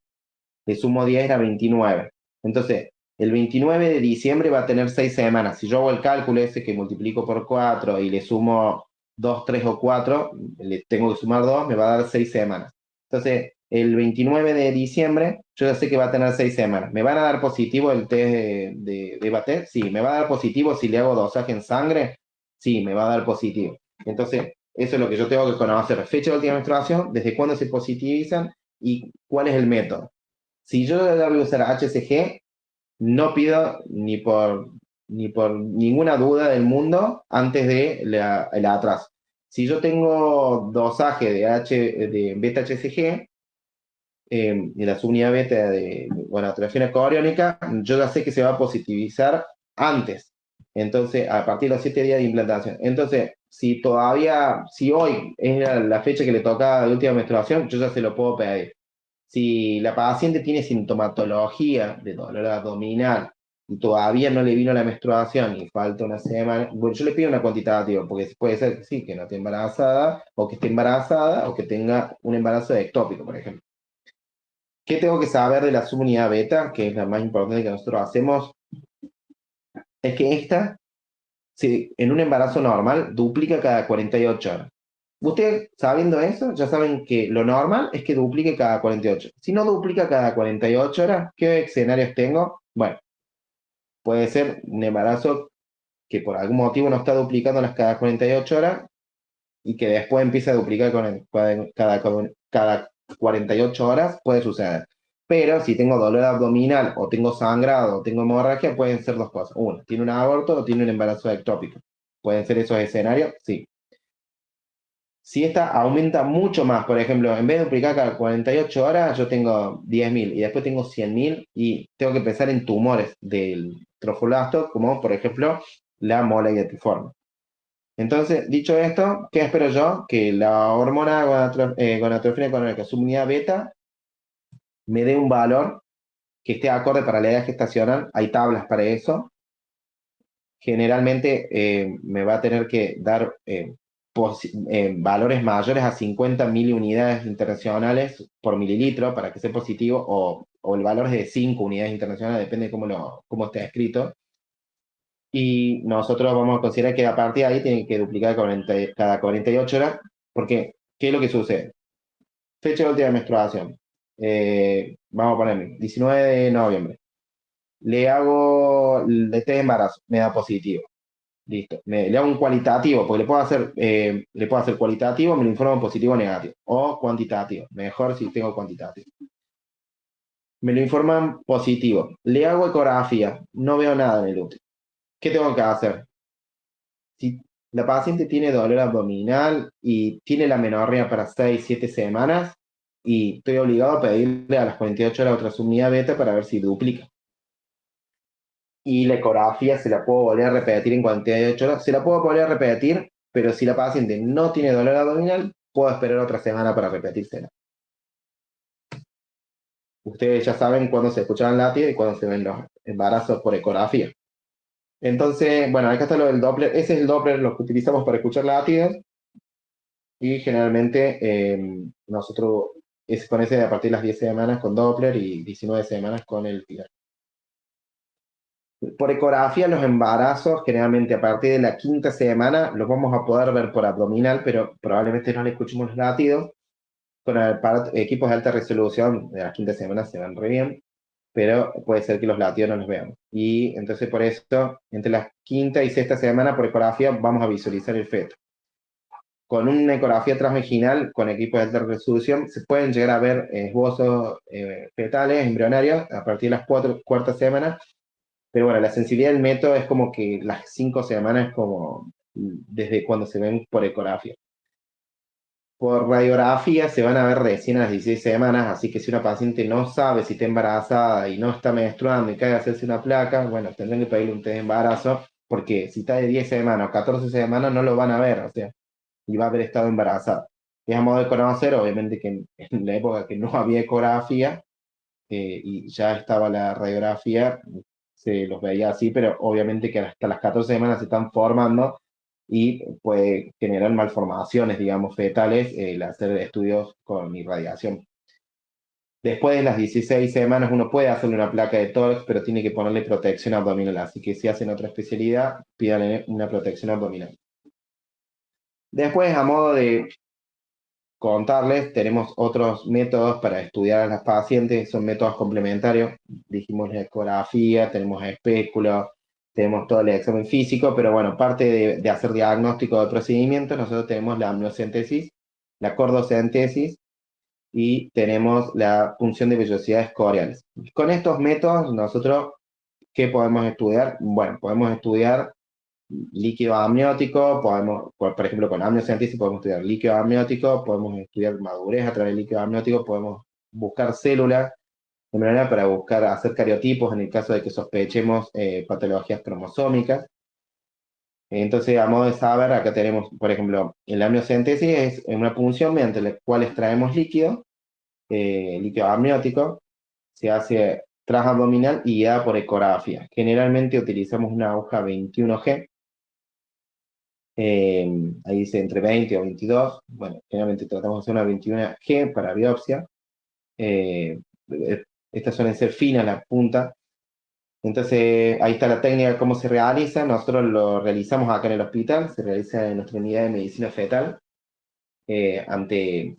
le sumo 10, era 29. Entonces, el 29 de diciembre va a tener 6 semanas. Si yo hago el cálculo ese que multiplico por 4 y le sumo 2, 3 o 4, le tengo que sumar 2, me va a dar 6 semanas. Entonces, el 29 de diciembre, yo ya sé que va a tener 6 semanas. ¿Me van a dar positivo el test de bater? Sí. ¿Me va a dar positivo si le hago dosaje en sangre? Sí, me va a dar positivo. Entonces, eso es lo que yo tengo que conocer. Fecha de última menstruación, desde cuándo se positivizan y cuál es el método. Si yo voy a usar HCG, no pido ni por ninguna duda del mundo antes de el atraso. Si yo tengo dosaje de beta-HCG, de la subunidad beta de gonadotrofina coriónica, yo ya sé que se va a positivizar antes. Entonces, a partir de los 7 días de implantación. Entonces, si hoy es la fecha que le toca de última menstruación, yo ya se lo puedo pedir. Si la paciente tiene sintomatología de dolor abdominal y todavía no le vino la menstruación y falta una semana, bueno, yo le pido una cuantitativa, porque puede ser que sí, que no esté embarazada, o que esté embarazada, o que tenga un embarazo ectópico, por ejemplo. ¿Qué tengo que saber de la subunidad beta, que es la más importante que nosotros hacemos? Es que esta, en un embarazo normal, duplica cada 48 horas. Ustedes, sabiendo eso, ya saben que lo normal es que duplique cada 48. Si no duplica cada 48 horas, ¿qué escenarios tengo? Bueno, puede ser un embarazo que por algún motivo no está duplicando las cada 48 horas y que después empieza a duplicar cada 48 horas, puede suceder. Pero si tengo dolor abdominal o tengo sangrado o tengo hemorragia, pueden ser dos cosas. Uno, tiene un aborto o tiene un embarazo ectópico. ¿Pueden ser esos escenarios? Sí. Si esta aumenta mucho más, por ejemplo, en vez de duplicar cada 48 horas, yo tengo 10.000 y después tengo 100.000 y tengo que pensar en tumores del trofoblasto, como por ejemplo la mola identiforme. Entonces, dicho esto, ¿qué espero yo? Que la hormona gonadotrofina coriónica subunidad beta me dé un valor que esté acorde para la edad gestacional. Hay tablas para eso. Generalmente me va a tener que dar valores mayores a 50 miliunidades internacionales por mililitro para que sea positivo, o el valor es de 5 unidades internacionales, depende de cómo esté escrito. Y nosotros vamos a considerar que a partir de ahí tiene que duplicar cada 48 horas, porque ¿qué es lo que sucede? Fecha de última menstruación. Vamos a ponerle 19 de noviembre. Le hago el test de embarazo, me da positivo. Listo. Le hago un cualitativo, porque le puedo hacer cualitativo, me lo informan positivo o negativo. O cuantitativo. Mejor si tengo cuantitativo. Me lo informan positivo. Le hago ecografía. No veo nada en el útero. ¿Qué tengo que hacer? Si la paciente tiene dolor abdominal y tiene la menorrea para 6, 7 semanas, y estoy obligado a pedirle a las 48 horas otra subunidad beta para ver si duplica. y la ecografía se la puedo volver a repetir en 48 horas. Se la puedo volver a repetir, pero si la paciente no tiene dolor abdominal, puedo esperar otra semana para repetírsela. Ustedes ya saben cuándo se escuchan latidos y cuándo se ven los embarazos por ecografía. Entonces, bueno, acá está lo del Doppler. Ese es el Doppler, lo que utilizamos para escuchar latidos. Y generalmente nosotros con ese a partir de las 10 semanas con Doppler y 19 semanas con el TIGAR. Por ecografía, los embarazos, generalmente a partir de la 5ª semana, los vamos a poder ver por abdominal, pero probablemente no le escuchemos los latidos. Con equipos de alta resolución, de las 5ª semana se ven re bien, pero puede ser que los latidos no los veamos. Y entonces por eso, entre la 5ª y 6ª semana, por ecografía, vamos a visualizar el feto. Con una ecografía transvaginal, con equipos de alta resolución, se pueden llegar a ver esbozos fetales, embrionarios, a partir de las 4ª semana. Pero bueno, la sensibilidad del método es como que las 5 semanas es como desde cuando se ven por ecografía. Por radiografía se van a ver recién a las 16 semanas, así que si una paciente no sabe si está embarazada y no está menstruando y cae a hacerse una placa, bueno, tendrán que pedirle un test de embarazo, porque si está de 10 semanas o 14 semanas no lo van a ver, o sea, y va a haber estado embarazada. Es a modo de conocer, obviamente que en la época que no había ecografía y ya estaba la radiografía, se los veía así, pero obviamente que hasta las 14 semanas se están formando y puede generar malformaciones, digamos, fetales, el hacer estudios con irradiación. Después de las 16 semanas uno puede hacerle una placa de tórax, pero tiene que ponerle protección abdominal, así que si hacen otra especialidad, pídanle una protección abdominal. Después, a modo de contarles, tenemos otros métodos para estudiar a las pacientes, son métodos complementarios, dijimos la ecografía, tenemos espéculo, tenemos todo el examen físico, pero bueno, parte de hacer diagnóstico de procedimientos, nosotros tenemos la amniocentesis, la cordocentesis y tenemos la punción de vellosidades coreales. Con estos métodos, nosotros, ¿qué podemos estudiar? Bueno, podemos estudiar líquido amniótico, por ejemplo, con amniocentesis podemos estudiar líquido amniótico, podemos estudiar madurez a través del líquido amniótico, podemos buscar células de manera para buscar hacer cariotipos en el caso de que sospechemos patologías cromosómicas. Entonces, a modo de saber, acá tenemos, por ejemplo, la amniocentesis es una punción mediante la cual extraemos líquido amniótico, se hace transabdominal y guiada por ecografía. Generalmente utilizamos una aguja 21G, ahí dice entre 20 o 22, bueno, generalmente tratamos de hacer una 21G para biopsia, estas suelen ser finas las puntas, entonces ahí está la técnica, cómo se realiza, nosotros lo realizamos acá en el hospital, se realiza en nuestra unidad de medicina fetal, ante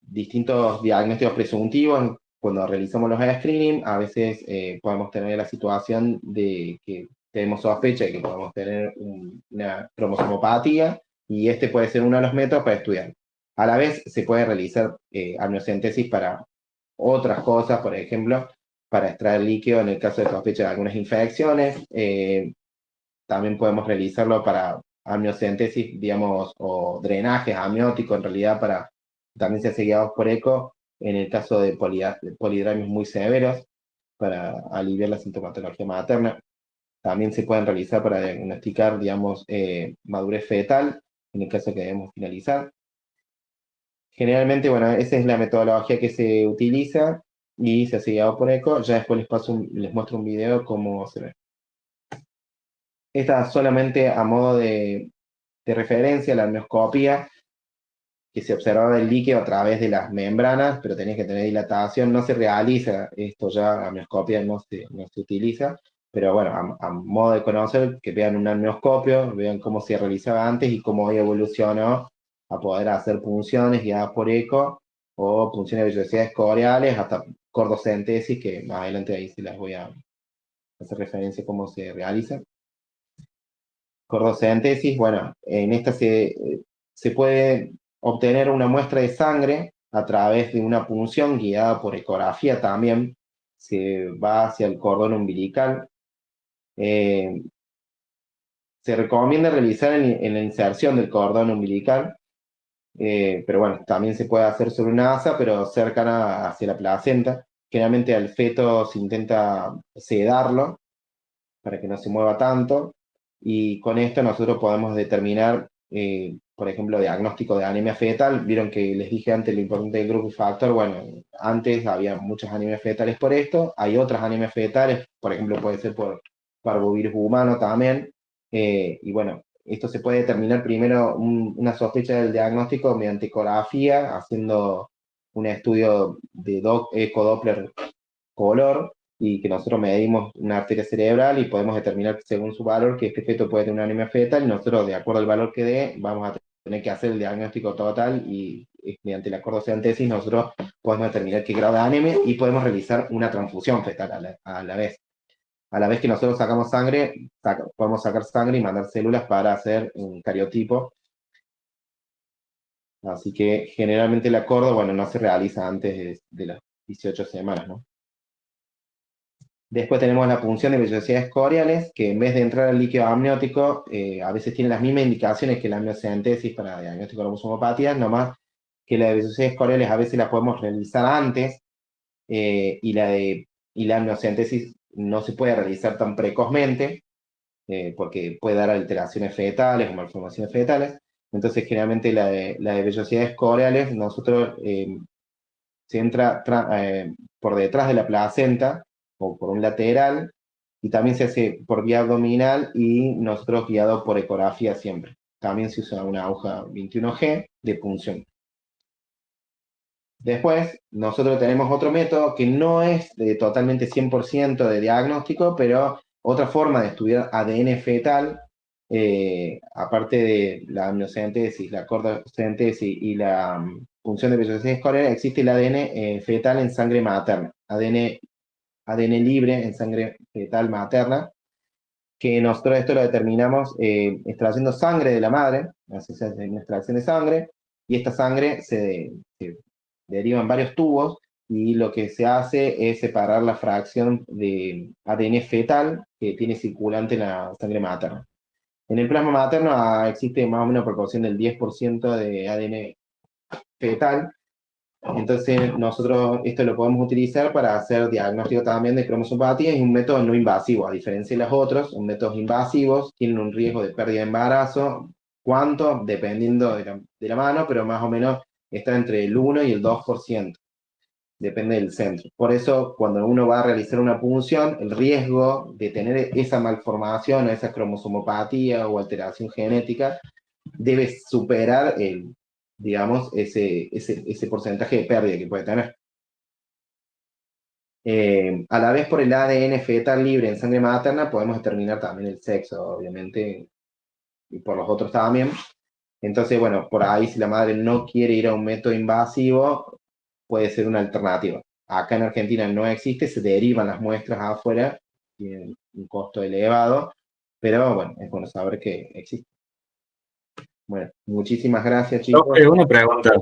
distintos diagnósticos presuntivos, cuando realizamos los screening, a veces podemos tener la situación de que tenemos sospecha de que podemos tener una cromosomopatía, y este puede ser uno de los métodos para estudiar. A la vez se puede realizar amniocentesis para otras cosas, por ejemplo, para extraer líquido en el caso de sospecha de algunas infecciones. También podemos realizarlo para amniocentesis, digamos, o drenajes amnióticos, en realidad, también se hace guiados por eco en el caso de polidramios muy severos, para aliviar la sintomatología materna. También se pueden realizar para diagnosticar, digamos, madurez fetal, en el caso que debemos finalizar. Generalmente, bueno, esa es la metodología que se utiliza y se hace guiado por eco. Ya después les muestro un video cómo se ve. Esta solamente a modo de referencia, la amnioscopía, que se observaba el líquido a través de las membranas, pero tenés que tener dilatación, no se realiza esto ya, la amnioscopia no se utiliza, pero bueno, a modo de conocer, que vean un amnioscopio, vean cómo se realizaba antes y cómo hoy evolucionó a poder hacer punciones guiadas por eco, o punciones de vellosidades coreales, hasta cordocentesis, que más adelante ahí se las voy a hacer referencia a cómo se realiza. Cordocentesis, bueno, en esta se puede obtener una muestra de sangre a través de una punción guiada por ecografía también, se va hacia el cordón umbilical. Se recomienda realizar en la inserción del cordón umbilical, pero bueno, también se puede hacer sobre una asa, pero cercana hacia la placenta. Generalmente al feto se intenta sedarlo para que no se mueva tanto, y con esto nosotros podemos determinar, por ejemplo, diagnóstico de anemia fetal. Vieron que les dije antes lo importante del grupo y factor. Bueno, antes había muchas anemias fetales por esto, hay otras anemias fetales, por ejemplo, puede ser por parvovirus humano también, y bueno, esto se puede determinar primero una sospecha del diagnóstico mediante ecografía, haciendo un estudio de ecodoppler color, y que nosotros medimos una arteria cerebral y podemos determinar según su valor que este feto puede tener una anemia fetal, y nosotros, de acuerdo al valor que dé, vamos a tener que hacer el diagnóstico total, y mediante la cordocentesis nosotros podemos determinar qué grado de anemia y podemos realizar una transfusión fetal a la vez. A la vez que nosotros sacamos sangre, podemos sacar sangre y mandar células para hacer un cariotipo. Así que generalmente el acordo, bueno, no se realiza antes de las 18 semanas, ¿no? Después tenemos la punción de vellosidades coriales, que en vez de entrar al líquido amniótico, a veces tiene las mismas indicaciones que la amniocentesis para diagnóstico de cromosomopatías, nomás que la de vellosidades coriales a veces la podemos realizar antes, y la amniocentesis no se puede realizar tan precozmente, porque puede dar alteraciones fetales o malformaciones fetales. Entonces, generalmente la de vellosidades coriales, nosotros se entra por detrás de la placenta o por un lateral, y también se hace por vía abdominal, y nosotros guiados por ecografía siempre. También se usa una aguja 21G de punción. Después, nosotros tenemos otro método que no es totalmente 100% de diagnóstico, pero otra forma de estudiar ADN fetal, aparte de la amniocentesis, la cordocentesis y la punción de vellosidades coriales, existe el ADN fetal en sangre materna, ADN libre en sangre fetal materna, que nosotros esto lo determinamos extrayendo sangre de la madre, así se hace una extracción de sangre, y esta sangre se deriva en varios tubos, y lo que se hace es separar la fracción de ADN fetal que tiene circulante en la sangre materna. En el plasma materno existe más o menos una proporción del 10% de ADN fetal. Entonces nosotros esto lo podemos utilizar para hacer diagnóstico también de cromosomopatía. Es un método no invasivo, a diferencia de los otros. Los métodos invasivos tienen un riesgo de pérdida de embarazo. ¿Cuánto? Dependiendo de la mano, pero más o menos está entre el 1 y el 2%. Depende del centro. Por eso, cuando uno va a realizar una punción, el riesgo de tener esa malformación o esa cromosomopatía o alteración genética debe superar digamos, ese porcentaje de pérdida que puede tener. A la vez, por el ADN fetal libre en sangre materna, podemos determinar también el sexo, obviamente, y por los otros también. Entonces, bueno, por ahí, si la madre no quiere ir a un método invasivo, puede ser una alternativa. Acá en Argentina no existe, se derivan las muestras afuera, tienen un costo elevado, pero bueno, es bueno saber que existe. Bueno, muchísimas gracias, chicos. Una pregunta.